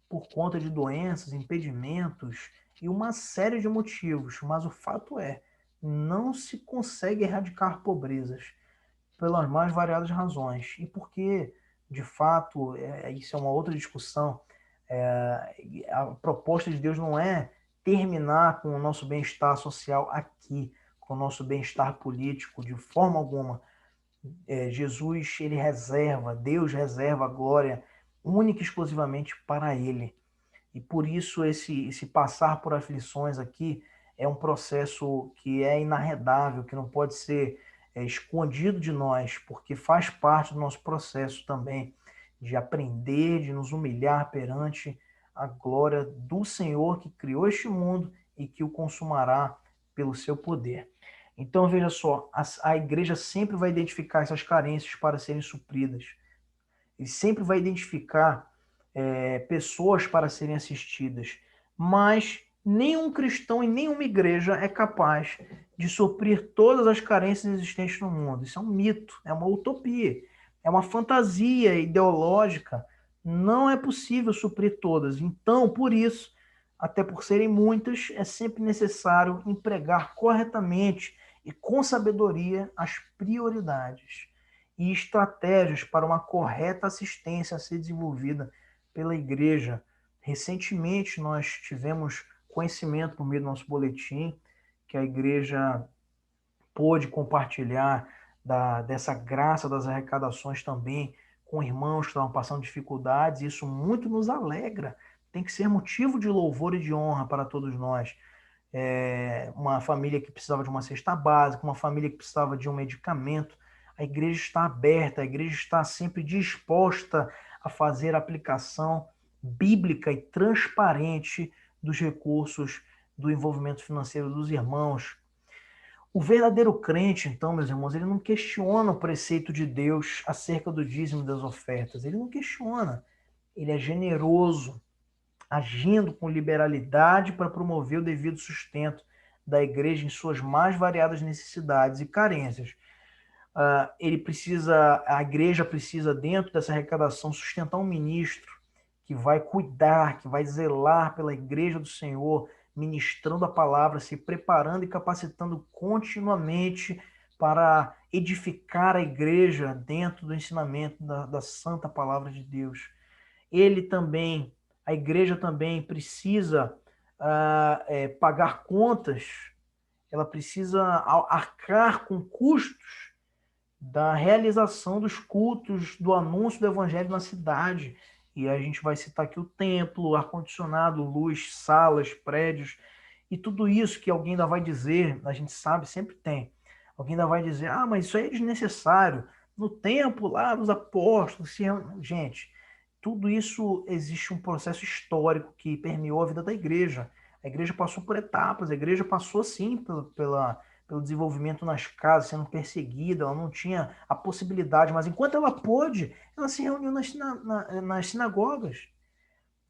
por conta de doenças, impedimentos e uma série de motivos. Mas o fato é, não se consegue erradicar pobrezas pelas mais variadas razões. E porque, de fato, isso é uma outra discussão, a proposta de Deus não é terminar com o nosso bem-estar social aqui, com o nosso bem-estar político, de forma alguma. Jesus, ele reserva, Deus reserva a glória única e exclusivamente para ele. E por isso esse passar por aflições aqui é um processo que é inarredável, que não pode ser escondido de nós, porque faz parte do nosso processo também de aprender, de nos humilhar perante a glória do Senhor que criou este mundo e que o consumará pelo seu poder. Então veja só, a igreja sempre vai identificar essas carências para serem supridas. E sempre vai identificar pessoas para serem assistidas, mas nenhum cristão e nenhuma igreja é capaz de suprir todas as carências existentes no mundo. Isso é um mito, é uma utopia, é uma fantasia ideológica. Não é possível suprir todas. Então, por isso, até por serem muitas, é sempre necessário empregar corretamente e com sabedoria as prioridades e estratégias para uma correta assistência a ser desenvolvida pela igreja. Recentemente, nós tivemos conhecimento por meio do nosso boletim que a igreja pôde compartilhar dessa graça das arrecadações também com irmãos que estavam passando dificuldades. Isso muito nos alegra. Tem que ser motivo de louvor e de honra para todos nós. Uma família que precisava de uma cesta básica, uma família que precisava de um medicamento. A igreja está aberta, a igreja está sempre disposta a fazer a aplicação bíblica e transparente dos recursos do envolvimento financeiro dos irmãos. O verdadeiro crente, então, meus irmãos, ele não questiona o preceito de Deus acerca do dízimo e das ofertas. Ele não questiona. Ele é generoso, agindo com liberalidade para promover o devido sustento da igreja em suas mais variadas necessidades e carências. A igreja precisa, dentro dessa arrecadação, sustentar um ministro que vai cuidar, que vai zelar pela igreja do Senhor, ministrando a palavra, se preparando e capacitando continuamente para edificar a igreja dentro do ensinamento da santa palavra de Deus. A igreja também precisa pagar contas, ela precisa arcar com custos da realização dos cultos, do anúncio do evangelho na cidade. E a gente vai citar aqui o templo, ar-condicionado, luz, salas, prédios, e tudo isso que alguém ainda vai dizer, a gente sabe, sempre tem. Alguém ainda vai dizer, mas isso aí é desnecessário. No templo lá dos apóstolos, gente, tudo isso existe um processo histórico que permeou a vida da igreja. A igreja passou por etapas, a igreja passou sim pelo desenvolvimento nas casas, sendo perseguida, ela não tinha a possibilidade, mas enquanto ela pôde, ela se reuniu nas sinagogas.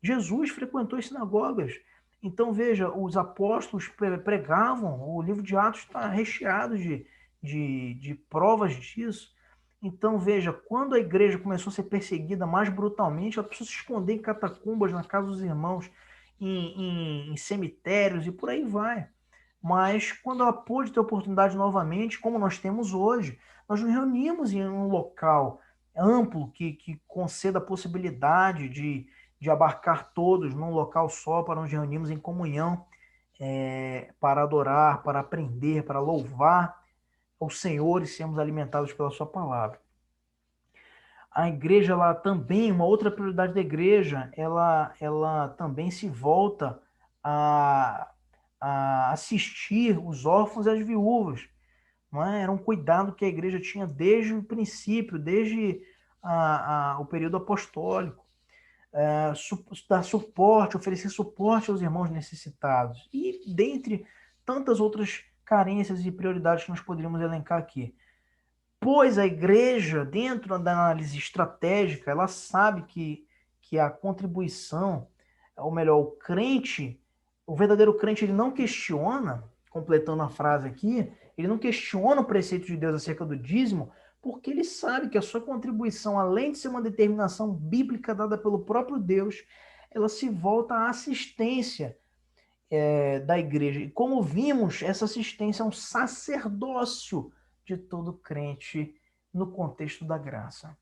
Jesus frequentou as sinagogas. Então, veja, os apóstolos pregavam, o livro de Atos está recheado de provas disso. Então, veja, quando a igreja começou a ser perseguida mais brutalmente, ela precisou se esconder em catacumbas, na casa dos irmãos, em cemitérios e por aí vai. Mas quando ela pôde ter oportunidade novamente, como nós temos hoje, nós nos reunimos em um local amplo que conceda a possibilidade de abarcar todos num local só para nos reunirmos em comunhão, para adorar, para aprender, para louvar ao Senhor e sermos alimentados pela sua palavra. A igreja, ela também, uma outra prioridade da igreja, ela também se volta a assistir os órfãos e as viúvas. Não é? Era um cuidado que a igreja tinha desde o princípio, desde o período apostólico. Dar suporte, oferecer suporte aos irmãos necessitados. E dentre tantas outras carências e prioridades que nós poderíamos elencar aqui. Pois a igreja, dentro da análise estratégica, ela sabe que a contribuição ou melhor, o crente, o verdadeiro crente, ele não questiona, completando a frase aqui, ele não questiona o preceito de Deus acerca do dízimo, porque ele sabe que a sua contribuição, além de ser uma determinação bíblica dada pelo próprio Deus, ela se volta à assistência da igreja. E como vimos, essa assistência é um sacerdócio de todo crente no contexto da graça.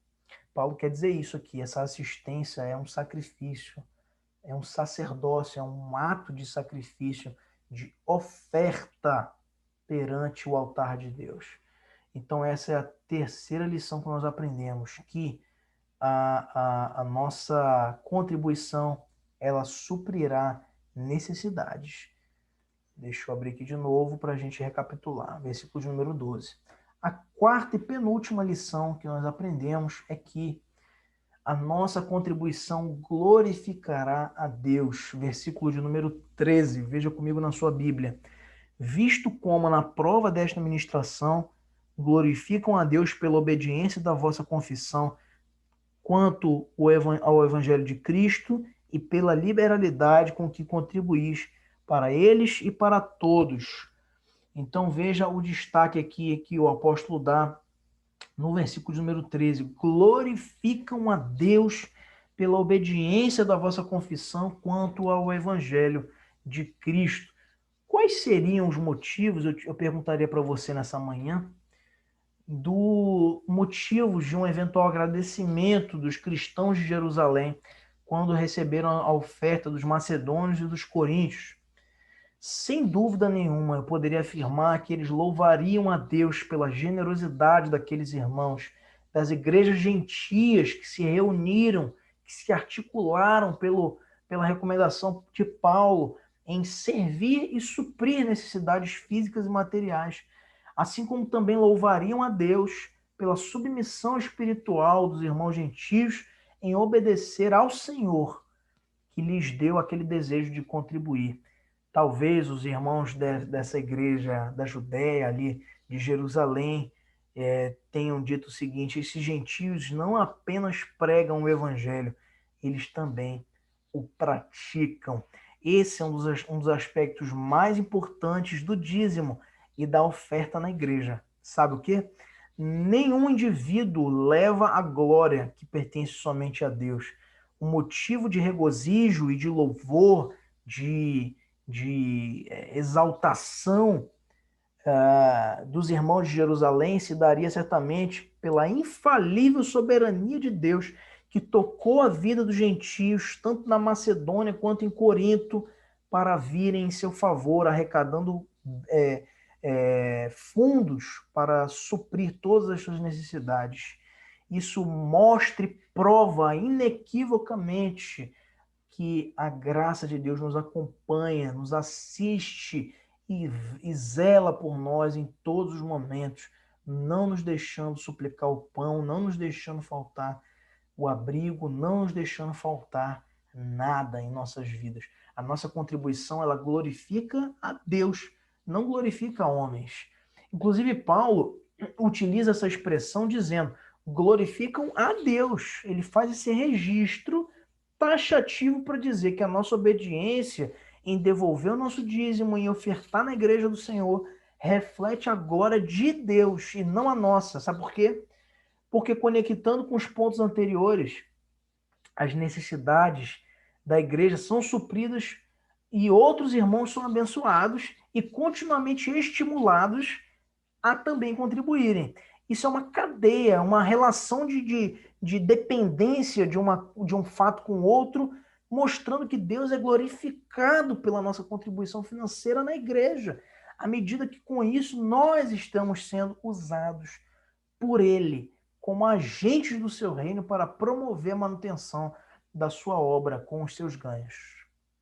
Paulo quer dizer isso aqui, essa assistência é um sacrifício, é um sacerdócio, é um ato de sacrifício, de oferta perante o altar de Deus. Então essa é a terceira lição que nós aprendemos, que a nossa contribuição, ela suprirá necessidades. Deixa eu abrir aqui de novo para a gente recapitular. Versículo de número 12. A quarta e penúltima lição que nós aprendemos é que a nossa contribuição glorificará a Deus. Versículo de número 13. Veja comigo na sua Bíblia. Visto como na prova desta ministração glorificam a Deus pela obediência da vossa confissão, quanto ao Evangelho de Cristo e pela liberalidade com que contribuís para eles e para todos. Então veja o destaque aqui que o apóstolo dá no versículo de número 13. Glorificam a Deus pela obediência da vossa confissão quanto ao Evangelho de Cristo. Quais seriam os motivos, eu perguntaria para você nessa manhã, do motivo de um eventual agradecimento dos cristãos de Jerusalém quando receberam a oferta dos macedônios e dos coríntios? Sem dúvida nenhuma, eu poderia afirmar que eles louvariam a Deus pela generosidade daqueles irmãos, das igrejas gentias que se reuniram, que se articularam pela recomendação de Paulo em servir e suprir necessidades físicas e materiais, assim como também louvariam a Deus pela submissão espiritual dos irmãos gentios em obedecer ao Senhor, que lhes deu aquele desejo de contribuir. Talvez os irmãos dessa igreja da Judéia, ali de Jerusalém, tenham dito o seguinte: esses gentios não apenas pregam o evangelho, eles também o praticam. Esse é um dos aspectos mais importantes do dízimo e da oferta na igreja. Sabe o quê? Nenhum indivíduo leva a glória que pertence somente a Deus. O motivo de regozijo e de louvor, de exaltação dos irmãos de Jerusalém se daria certamente pela infalível soberania de Deus que tocou a vida dos gentios, tanto na Macedônia quanto em Corinto, para virem em seu favor, arrecadando fundos para suprir todas as suas necessidades. Isso mostra e prova inequivocamente que a graça de Deus nos acompanha, nos assiste e zela por nós em todos os momentos, não nos deixando suplicar o pão, não nos deixando faltar o abrigo, não nos deixando faltar nada em nossas vidas. A nossa contribuição, ela glorifica a Deus, não glorifica homens. Inclusive, Paulo utiliza essa expressão dizendo: glorificam a Deus. Ele faz esse registro taxativo para dizer que a nossa obediência em devolver o nosso dízimo, em ofertar na igreja do Senhor, reflete a glória de Deus e não a nossa. Sabe por quê? Porque conectando com os pontos anteriores, as necessidades da igreja são supridas e outros irmãos são abençoados e continuamente estimulados a também contribuírem. Isso é uma cadeia, uma relação de dependência de um fato com o outro, mostrando que Deus é glorificado pela nossa contribuição financeira na igreja, à medida que com isso nós estamos sendo usados por Ele como agentes do seu reino para promover a manutenção da sua obra com os seus ganhos.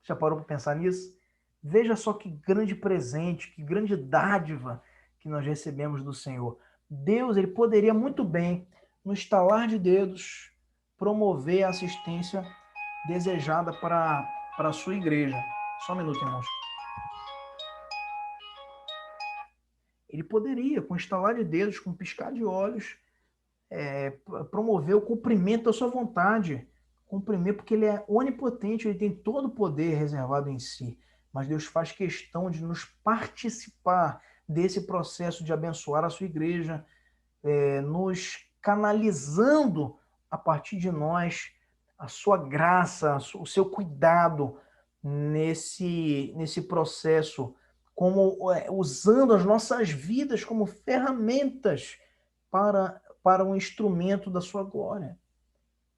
Já parou para pensar nisso? Veja só que grande presente, que grande dádiva que nós recebemos do Senhor. Deus, ele poderia muito bem, no estalar de dedos, promover a assistência desejada para a sua igreja. Só um minuto, irmãos. Ele poderia, com estalar de dedos, com piscar de olhos, promover o cumprimento da sua vontade, comprimir, porque ele é onipotente, ele tem todo o poder reservado em si. Mas Deus faz questão de nos participar desse processo de abençoar a sua igreja, nos canalizando a partir de nós a sua graça, o seu cuidado nesse processo, como usando as nossas vidas como ferramentas para um instrumento da sua glória.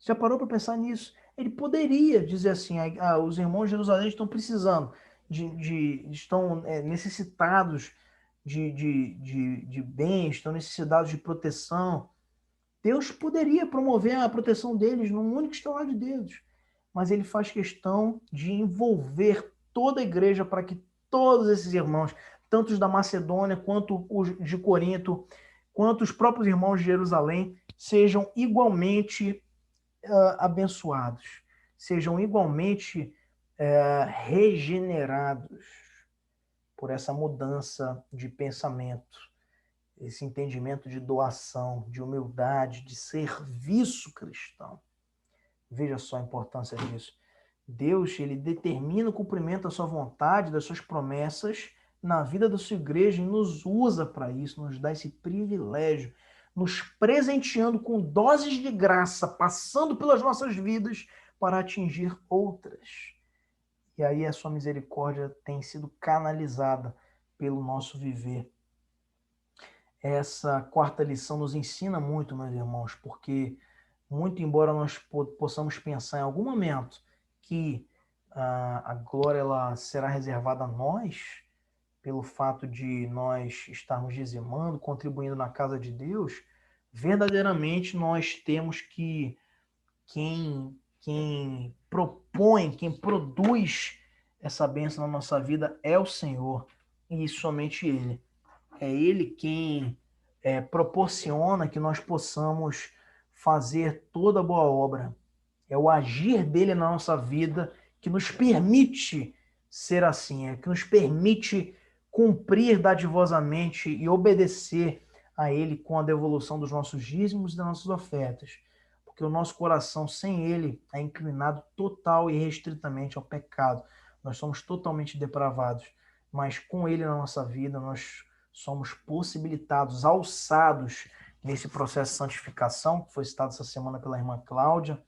Já parou para pensar nisso? Ele poderia dizer assim, os irmãos de Jerusalém estão precisando, estão necessitados de bens, estão necessitados de proteção. Deus poderia promover a proteção deles num único estalar de dedos, mas ele faz questão de envolver toda a igreja para que todos esses irmãos, tanto os da Macedônia quanto os de Corinto, quanto os próprios irmãos de Jerusalém, sejam igualmente abençoados, sejam igualmente regenerados por essa mudança de pensamento, esse entendimento de doação, de humildade, de serviço cristão. Veja só a importância disso. Deus, ele determina o cumprimento da sua vontade, das suas promessas na vida da sua igreja e nos usa para isso, nos dá esse privilégio, nos presenteando com doses de graça, passando pelas nossas vidas para atingir outras. E aí a sua misericórdia tem sido canalizada pelo nosso viver. Essa quarta lição nos ensina muito, meus irmãos, porque muito embora nós possamos pensar em algum momento que a glória ela será reservada a nós, pelo fato de nós estarmos dizimando, contribuindo na casa de Deus, verdadeiramente nós temos que quem propõe, quem produz essa bênção na nossa vida é o Senhor, e somente Ele. É Ele quem proporciona que nós possamos fazer toda boa obra. É o agir dele na nossa vida que nos permite ser assim, que nos permite cumprir dadivosamente e obedecer a ele com a devolução dos nossos dízimos e das nossas ofertas. Porque o nosso coração, sem ele, é inclinado total e restritamente ao pecado. Nós somos totalmente depravados. Mas com ele na nossa vida, nós somos possibilitados, alçados nesse processo de santificação, que foi citado essa semana pela irmã Cláudia,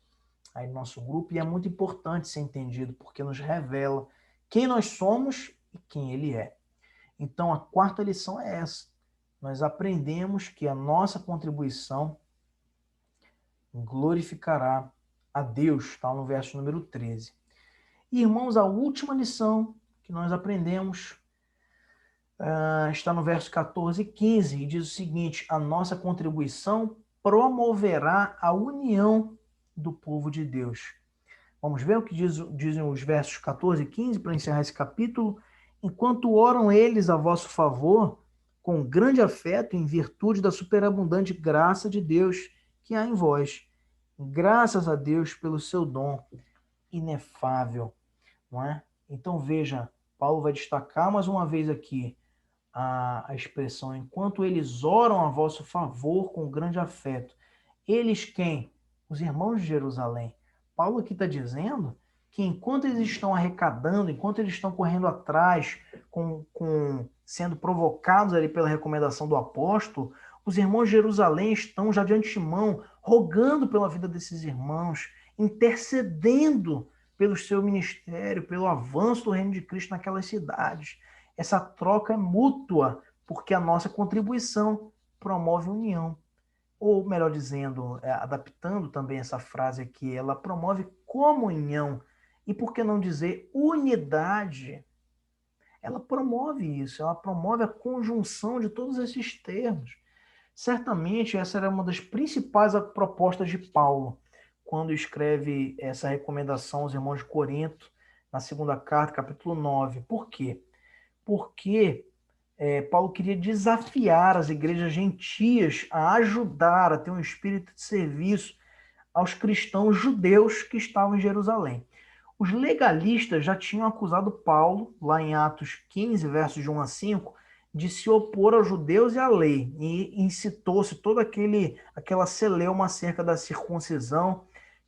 aí no nosso grupo, e é muito importante ser entendido, porque nos revela quem nós somos e quem ele é. Então, a quarta lição é essa. Nós aprendemos que a nossa contribuição glorificará a Deus, está no verso número 13. E, irmãos, a última lição que nós aprendemos está no verso 14 e 15, e diz o seguinte: a nossa contribuição promoverá a união do povo de Deus. Vamos ver o que dizem os versos 14 e 15 para encerrar esse capítulo. Enquanto oram eles a vosso favor, com grande afeto, em virtude da superabundante graça de Deus que há em vós. Graças a Deus pelo seu dom inefável. Não é? Então veja, Paulo vai destacar mais uma vez aqui a expressão, enquanto eles oram a vosso favor com grande afeto. Eles quem? Os irmãos de Jerusalém. Paulo aqui está dizendo que enquanto eles estão arrecadando, enquanto eles estão correndo atrás, sendo provocados ali pela recomendação do apóstolo, os irmãos de Jerusalém estão já de antemão rogando pela vida desses irmãos, intercedendo pelo seu ministério, pelo avanço do reino de Cristo naquelas cidades. Essa troca é mútua, porque a nossa contribuição promove união. Ou, melhor dizendo, adaptando também essa frase aqui, ela promove comunhão. E por que não dizer unidade? Ela promove isso, ela promove a conjunção de todos esses termos. Certamente essa era uma das principais propostas de Paulo, quando escreve essa recomendação aos irmãos de Corinto, na segunda carta, capítulo 9. Por quê? Porque Paulo queria desafiar as igrejas gentias a ajudar, a ter um espírito de serviço aos cristãos judeus que estavam em Jerusalém. Os legalistas já tinham acusado Paulo, lá em Atos 15, versos de 1 a 5, de se opor aos judeus e à lei, e incitou-se toda aquela celeuma acerca da circuncisão,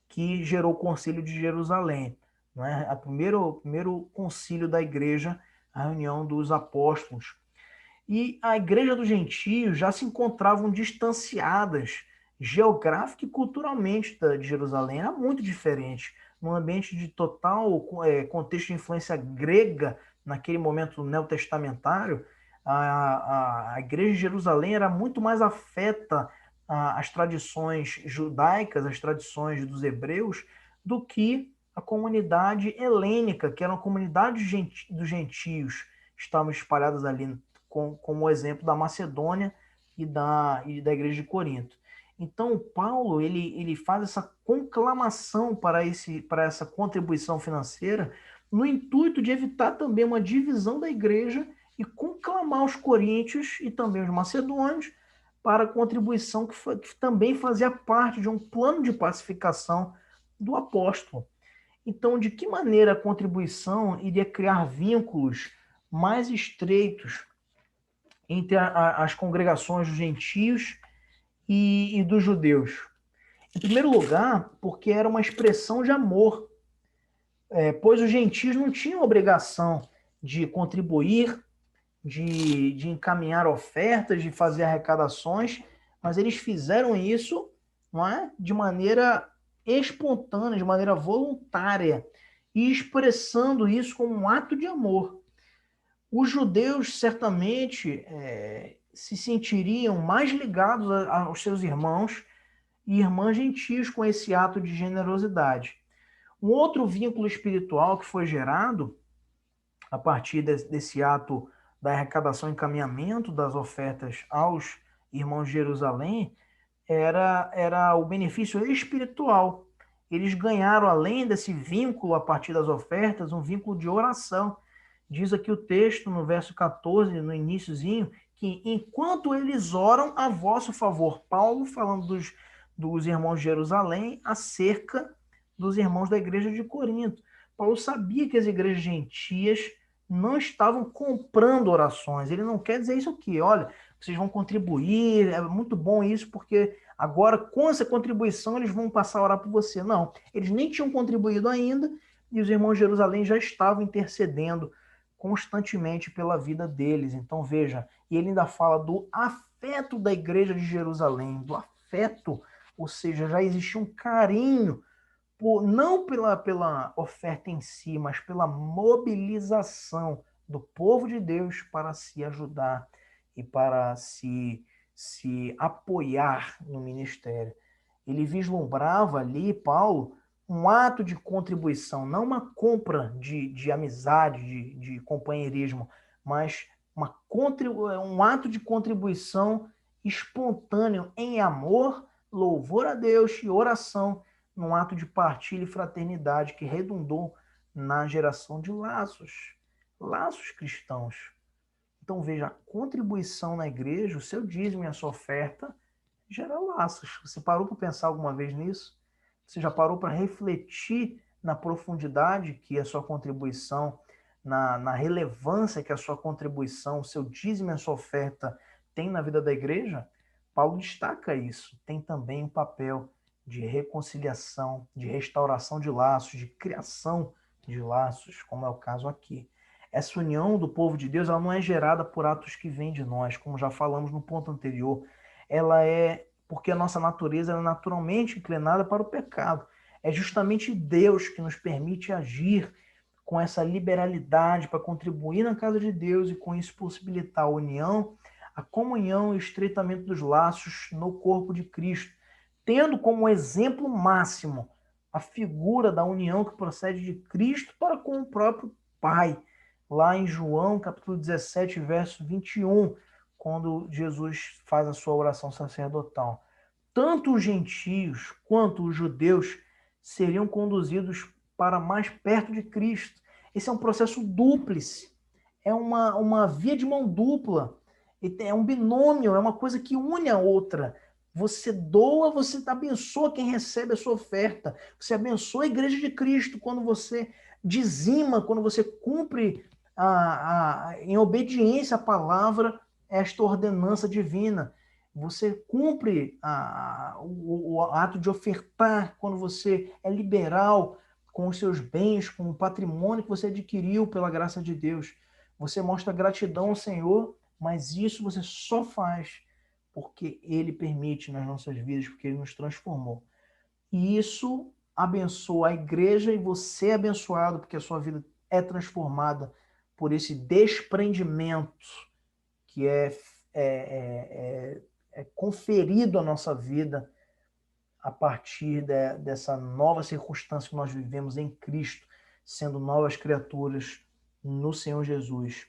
que gerou o Concílio de Jerusalém, não é? O primeiro concílio da igreja, a reunião dos apóstolos. E a igreja dos gentios já se encontravam distanciadas geográfica e culturalmente de Jerusalém, era muito diferente, num ambiente de total contexto de influência grega, naquele momento neotestamentário. A igreja de Jerusalém era muito mais afeta às tradições judaicas, às tradições dos hebreus, do que a comunidade helênica, que era uma comunidade dos gentios, estavam espalhadas ali, como o exemplo da Macedônia e da igreja de Corinto. Então, Paulo ele faz essa conclamação para essa contribuição financeira, no intuito de evitar também uma divisão da igreja e conclamar os coríntios e também os macedônios para a contribuição que também fazia parte de um plano de pacificação do apóstolo. Então, de que maneira a contribuição iria criar vínculos mais estreitos entre as congregações dos gentios e dos judeus? Em primeiro lugar, porque era uma expressão de amor, pois os gentios não tinham obrigação de contribuir, de encaminhar ofertas, de fazer arrecadações, mas eles fizeram isso, não é, de maneira espontânea, de maneira voluntária, e expressando isso como um ato de amor. Os judeus certamente se sentiriam mais ligados aos seus irmãos e irmãs gentios com esse ato de generosidade. Um outro vínculo espiritual que foi gerado a partir desse ato da arrecadação e encaminhamento das ofertas aos irmãos de Jerusalém era o benefício espiritual. Eles ganharam, além desse vínculo a partir das ofertas, um vínculo de oração. Diz aqui o texto, no verso 14, no iniciozinho, que enquanto eles oram a vosso favor, Paulo falando dos irmãos de Jerusalém acerca dos irmãos da igreja de Corinto. Paulo sabia que as igrejas gentias não estavam comprando orações. Ele não quer dizer isso aqui, olha, vocês vão contribuir, é muito bom isso, porque agora, com essa contribuição, eles vão passar a orar por você. Não, eles nem tinham contribuído ainda, e os irmãos de Jerusalém já estavam intercedendo constantemente pela vida deles. Então, veja, e ele ainda fala do afeto da igreja de Jerusalém, do afeto, ou seja, já existia um carinho, não pela oferta em si, mas pela mobilização do povo de Deus para se ajudar e para se apoiar no ministério. Ele vislumbrava ali, Paulo, um ato de contribuição, não uma compra de amizade, de companheirismo, mas um ato de contribuição espontâneo em amor, louvor a Deus e oração, num ato de partilha e fraternidade que redundou na geração de laços cristãos. Então veja, a contribuição na igreja, o seu dízimo e a sua oferta gera laços. Você parou para pensar alguma vez nisso? Você já parou para refletir na profundidade que a sua contribuição, na relevância que a sua contribuição, o seu dízimo e a sua oferta tem na vida da igreja? Paulo destaca isso. Tem também um papel de reconciliação, de restauração de laços, de criação de laços, como é o caso aqui. Essa união do povo de Deus, ela não é gerada por atos que vêm de nós, como já falamos no ponto anterior. Ela é porque a nossa natureza é naturalmente inclinada para o pecado. É justamente Deus que nos permite agir com essa liberalidade para contribuir na casa de Deus e com isso possibilitar a união, a comunhão e o estreitamento dos laços no corpo de Cristo, tendo como exemplo máximo a figura da união que procede de Cristo para com o próprio Pai. Lá em João, capítulo 17, verso 21, quando Jesus faz a sua oração sacerdotal. Tanto os gentios quanto os judeus seriam conduzidos para mais perto de Cristo. Esse é um processo dúplice, é uma via de mão dupla, é um binômio, é uma coisa que une a outra. Você doa, você abençoa quem recebe a sua oferta. Você abençoa a igreja de Cristo quando você dizima, quando você cumpre em obediência à palavra esta ordenança divina. você cumpre o ato de ofertar, quando você é liberal com os seus bens, com o patrimônio que você adquiriu pela graça de Deus. Você mostra gratidão ao Senhor, mas isso você só faz porque Ele permite nas nossas vidas, porque Ele nos transformou. E isso abençoa a igreja e você é abençoado porque a sua vida é transformada por esse desprendimento que é conferido à nossa vida a partir dessa nova circunstância que nós vivemos em Cristo, sendo novas criaturas no Senhor Jesus.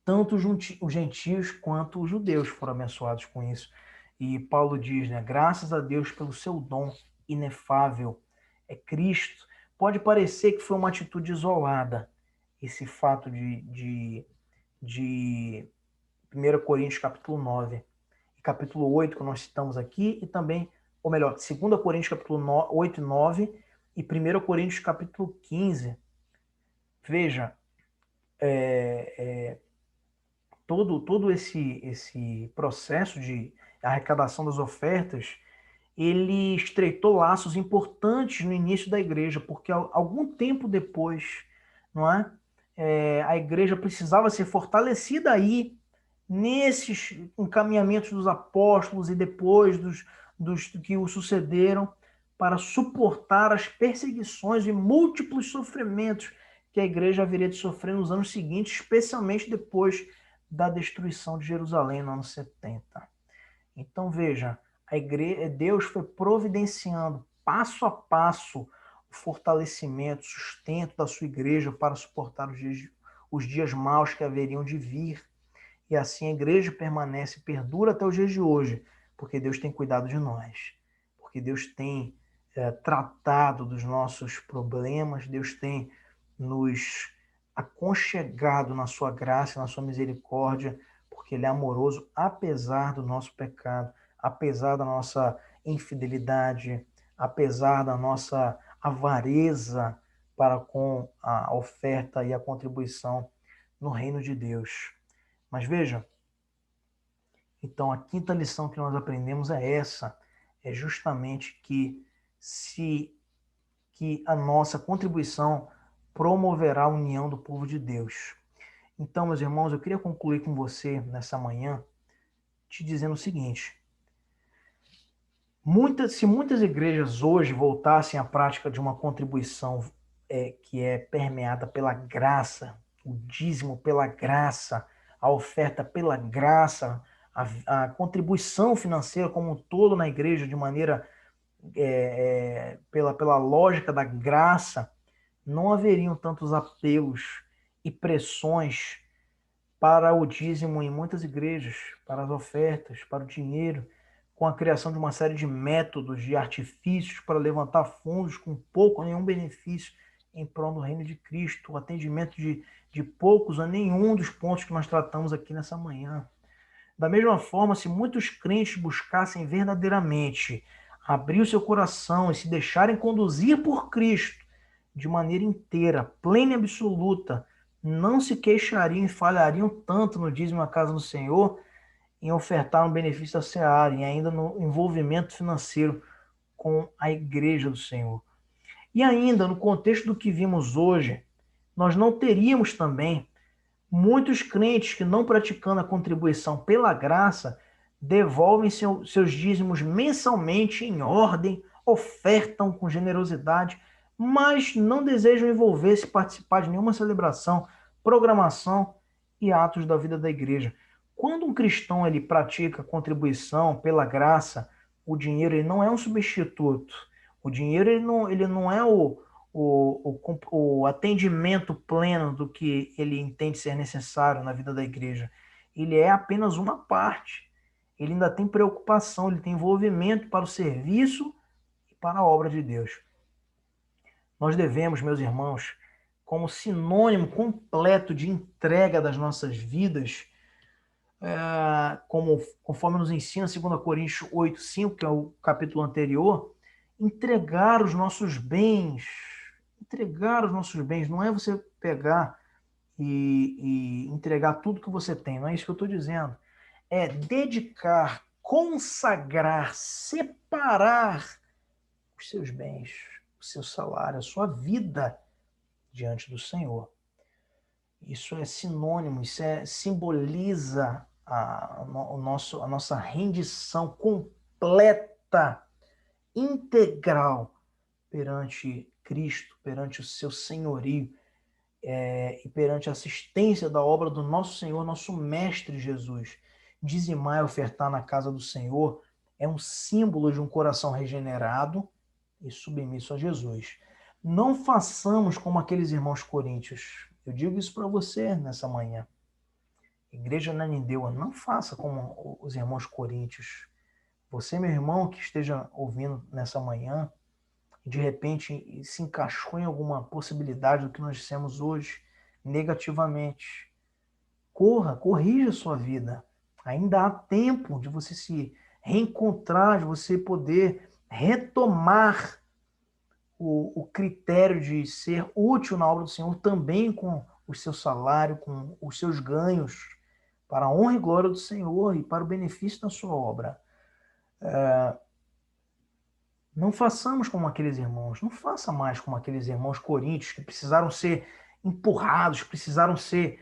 Tanto os gentios quanto os judeus foram abençoados com isso. E Paulo diz, né, graças a Deus pelo seu dom inefável, é Cristo. Pode parecer que foi uma atitude isolada, esse fato de 1 Coríntios capítulo 9 e capítulo 8 que nós citamos aqui, e também, ou melhor, 2 Coríntios capítulo 8 e 9 e 1 Coríntios capítulo 15. Veja, todo esse processo de arrecadação das ofertas, ele estreitou laços importantes no início da igreja, porque algum tempo depois, não é? A igreja precisava ser fortalecida aí nesses encaminhamentos dos apóstolos e depois dos que o sucederam, para suportar as perseguições e múltiplos sofrimentos que a igreja haveria de sofrer nos anos seguintes, especialmente depois da destruição de Jerusalém no ano 70. Então veja, Deus foi providenciando passo a passo o fortalecimento, o sustento da sua igreja para suportar os dias maus que haveriam de vir. E assim a igreja permanece, perdura até os dias de hoje, porque Deus tem cuidado de nós, porque Deus tem tratado dos nossos problemas, Deus tem nos aconchegado na sua graça, na sua misericórdia, porque Ele é amoroso, apesar do nosso pecado, apesar da nossa infidelidade, apesar da nossa avareza para com a oferta e a contribuição no reino de Deus. Mas veja, então a quinta lição que nós aprendemos é essa, é justamente que a nossa contribuição promoverá a união do povo de Deus. Então, meus irmãos, eu queria concluir com você nessa manhã te dizendo o seguinte: se muitas igrejas hoje voltassem à prática de uma contribuição que é permeada pela graça, o dízimo pela graça, a oferta pela graça, a contribuição financeira como um todo na igreja de maneira pela lógica da graça, não haveriam tantos apelos e pressões para o dízimo em muitas igrejas, para as ofertas, para o dinheiro, com a criação de uma série de métodos, de artifícios para levantar fundos com pouco ou nenhum benefício em prol do reino de Cristo, o atendimento de poucos a nenhum dos pontos que nós tratamos aqui nessa manhã. Da mesma forma, se muitos crentes buscassem verdadeiramente abrir o seu coração e se deixarem conduzir por Cristo de maneira inteira, plena e absoluta, não se queixariam e falhariam tanto no dízimo à casa do Senhor, em ofertar um benefício à seara e ainda no envolvimento financeiro com a igreja do Senhor. E ainda, no contexto do que vimos hoje, nós não teríamos também muitos crentes que, não praticando a contribuição pela graça, devolvem seus dízimos mensalmente em ordem, ofertam com generosidade, mas não desejam envolver-se, participar de nenhuma celebração, programação e atos da vida da igreja. Quando um cristão ele pratica contribuição pela graça, o dinheiro ele não é um substituto. O dinheiro ele não é o atendimento pleno do que ele entende ser necessário na vida da igreja. Ele é apenas uma parte. Ele ainda tem preocupação, ele tem envolvimento para o serviço e para a obra de Deus. Nós devemos, meus irmãos, como sinônimo completo de entrega das nossas vidas, conforme nos ensina 2 Coríntios 8:5, que é o capítulo anterior, entregar os nossos bens. Entregar os nossos bens não é você pegar e entregar tudo que você tem, não é isso que eu estou dizendo. é dedicar, consagrar, separar os seus bens, o seu salário, a sua vida diante do Senhor. Isso é sinônimo, simboliza a nossa rendição completa, integral perante Cristo, perante o seu senhorio, e perante a assistência da obra do nosso Senhor, nosso Mestre Jesus. Dizimar e ofertar na casa do Senhor é um símbolo de um coração regenerado e submisso a Jesus. Não façamos como aqueles irmãos coríntios. Eu digo isso para você nessa manhã. Igreja Nanindeua, não faça como os irmãos coríntios. Você, meu irmão, que esteja ouvindo nessa manhã, e de repente se encaixou em alguma possibilidade do que nós dissemos hoje, negativamente. Corrija a sua vida. Ainda há tempo de você se reencontrar, de você poder retomar o critério de ser útil na obra do Senhor também com o seu salário, com os seus ganhos, para a honra e glória do Senhor e para o benefício da sua obra. Não façamos como aqueles irmãos, não faça mais como aqueles irmãos coríntios que precisaram ser empurrados, precisaram ser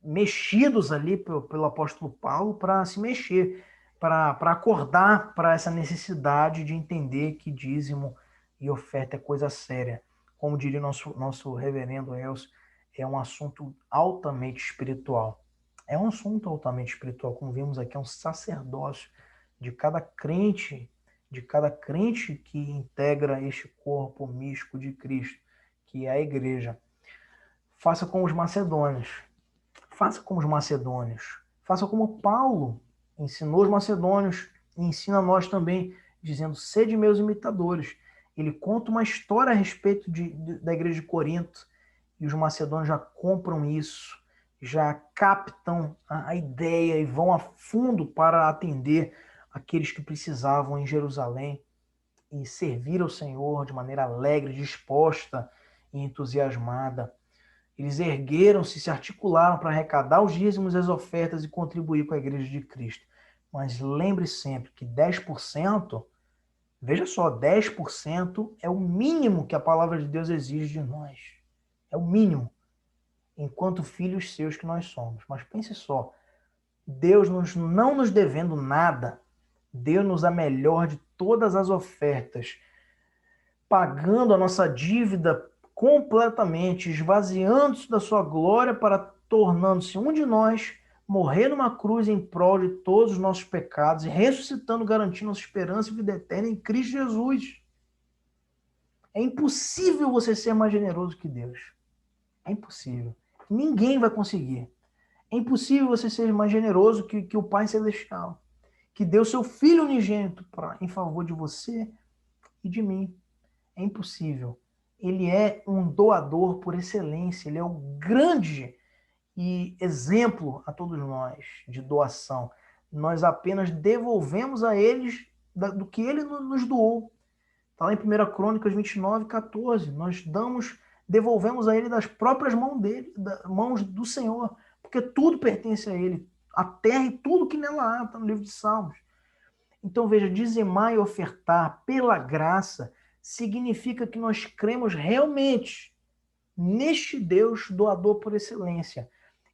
mexidos ali pelo apóstolo Paulo para se mexer, para acordar para essa necessidade de entender que dízimo e oferta é coisa séria. Como diria nosso reverendo Elcio, é um assunto altamente espiritual. É um assunto altamente espiritual, como vimos aqui, é um sacerdócio de cada crente que integra este corpo místico de Cristo, que é a igreja. Faça como os macedônios. Faça como os macedônios. Faça como Paulo ensinou os macedônios e ensina a nós também, dizendo: sede meus imitadores. Ele conta uma história a respeito da igreja de Corinto e os macedônios já compram isso, já captam a ideia e vão a fundo para atender aqueles que precisavam em Jerusalém e servir ao Senhor de maneira alegre, disposta e entusiasmada. Eles ergueram-se, se articularam para arrecadar os dízimos e as ofertas e contribuir com a igreja de Cristo. Mas lembre sempre que 10%, veja só, 10% é o mínimo que a palavra de Deus exige de nós. É o mínimo, enquanto filhos seus que nós somos. Mas pense só, Deus não nos devendo nada, deu-nos a melhor de todas as ofertas, pagando a nossa dívida completamente, esvaziando-se da sua glória para tornando-se um de nós, morrer numa cruz em prol de todos os nossos pecados e ressuscitando, garantindo nossa esperança e vida eterna em Cristo Jesus. É impossível você ser mais generoso que Deus. É impossível. Ninguém vai conseguir. É impossível você ser mais generoso que o Pai Celestial, que deu seu Filho unigênito em favor de você e de mim. É impossível. Ele é um doador por excelência. Ele é o grande e exemplo a todos nós de doação. Nós apenas devolvemos a eles do que ele nos doou. Está lá em 1 Crônicas 29:14. Nós devolvemos a ele das próprias mãos do Senhor, porque tudo pertence a ele, a terra e tudo que nela há, está no livro de Salmos. Então veja, dizimar e ofertar pela graça significa que nós cremos realmente neste Deus doador por excelência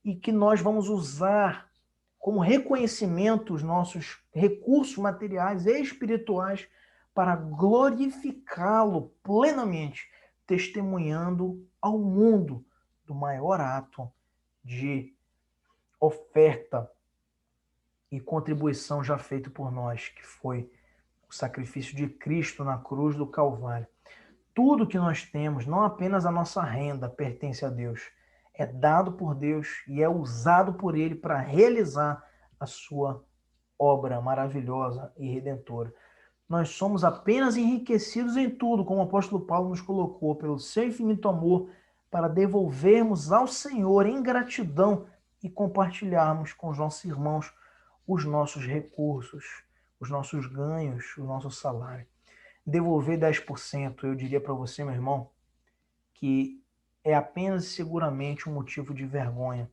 e que nós vamos usar como reconhecimento os nossos recursos materiais e espirituais para glorificá-lo plenamente, testemunhando ao mundo do maior ato de oferta e contribuição já feito por nós, que foi o sacrifício de Cristo na cruz do Calvário. Tudo que nós temos, não apenas a nossa renda, pertence a Deus. É dado por Deus e é usado por Ele para realizar a sua obra maravilhosa e redentora. Nós somos apenas enriquecidos em tudo, como o apóstolo Paulo nos colocou, pelo seu infinito amor, para devolvermos ao Senhor em gratidão e compartilharmos com os nossos irmãos os nossos recursos, os nossos ganhos, o nosso salário. Devolver 10%, eu diria para você, meu irmão, que é apenas e seguramente um motivo de vergonha.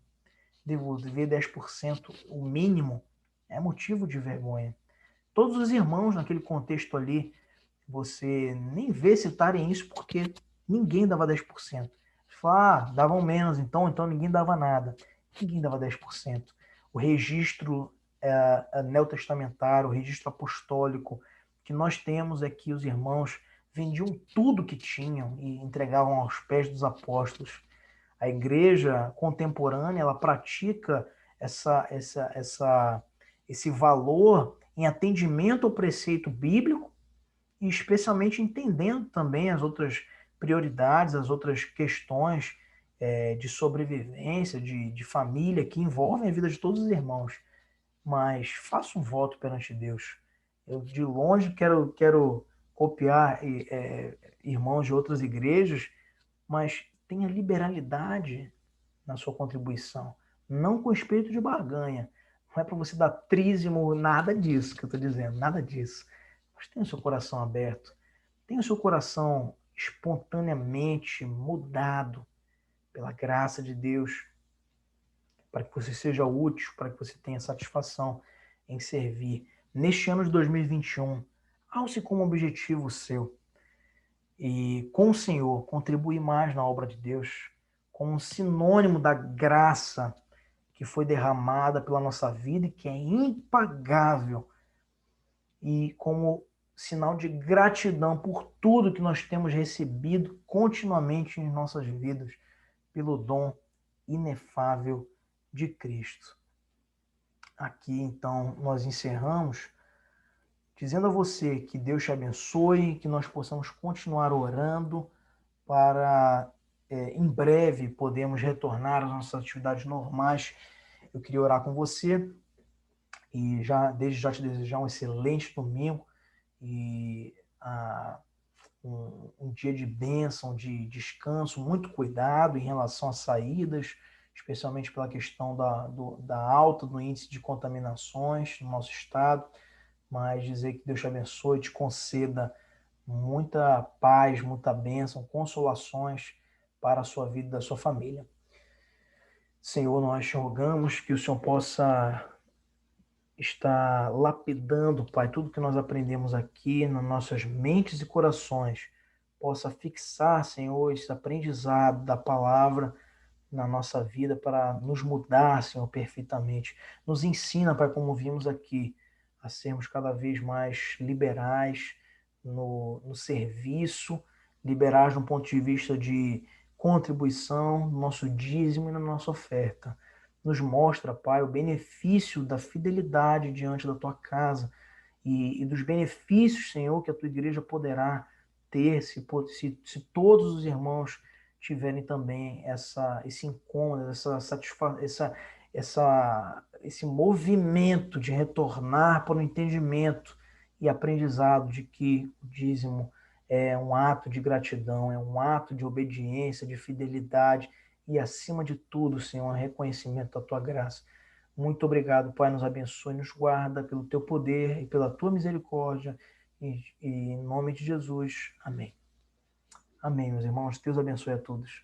devolver 10%, o mínimo, é motivo de vergonha. Todos os irmãos naquele contexto ali, você nem vê citarem isso porque ninguém dava 10%. Fala, davam menos, então ninguém dava nada. Ninguém dava 10%. O registro neotestamentário, o registro apostólico que nós temos é que os irmãos vendiam tudo que tinham e entregavam aos pés dos apóstolos. A igreja contemporânea, ela pratica esse valor em atendimento ao preceito bíblico e especialmente entendendo também as outras prioridades, as outras questões de sobrevivência, de família que envolvem a vida de todos os irmãos. Mas faça um voto perante Deus. Eu de longe quero copiar irmãos de outras igrejas, mas tenha liberalidade na sua contribuição, não com espírito de barganha. Não é para você dar trízimo, nada disso que eu estou dizendo, nada disso. Mas tenha o seu coração aberto, tenha o seu coração espontaneamente mudado pela graça de Deus, para que você seja útil, para que você tenha satisfação em servir. Neste ano de 2021, alce como objetivo seu e com o Senhor contribuir mais na obra de Deus, como um sinônimo da graça que foi derramada pela nossa vida e que é impagável, e como sinal de gratidão por tudo que nós temos recebido continuamente em nossas vidas, pelo dom inefável de Cristo. Aqui, então, nós encerramos dizendo a você que Deus te abençoe, que nós possamos continuar orando para, em breve, podermos retornar às nossas atividades normais. Eu queria orar com você e desde já te desejar um excelente domingo e um dia de bênção, de descanso, muito cuidado em relação às saídas, especialmente pela questão da alta do índice de contaminações no nosso estado, mas dizer que Deus te abençoe, te conceda muita paz, muita bênção, consolações para a sua vida e da sua família. Senhor, nós te rogamos que o Senhor possa estar lapidando, Pai, tudo que nós aprendemos aqui nas nossas mentes e corações, possa fixar, Senhor, esse aprendizado da palavra na nossa vida para nos mudar, Senhor, perfeitamente. Nos ensina, Pai, como vimos aqui, a sermos cada vez mais liberais no serviço, liberais no ponto de vista de contribuição, no nosso dízimo e na nossa oferta. Nos mostra, Pai, o benefício da fidelidade diante da Tua casa e dos benefícios, Senhor, que a Tua igreja poderá ter se todos os irmãos tiverem também esse incômodo, esse movimento de retornar para o entendimento e aprendizado de que o dízimo é um ato de gratidão, é um ato de obediência, de fidelidade e, acima de tudo, Senhor, um reconhecimento da Tua graça. Muito obrigado, Pai, nos abençoe, nos guarda pelo Teu poder e pela Tua misericórdia, e em nome de Jesus, amém. Amém, meus irmãos, Deus abençoe a todos.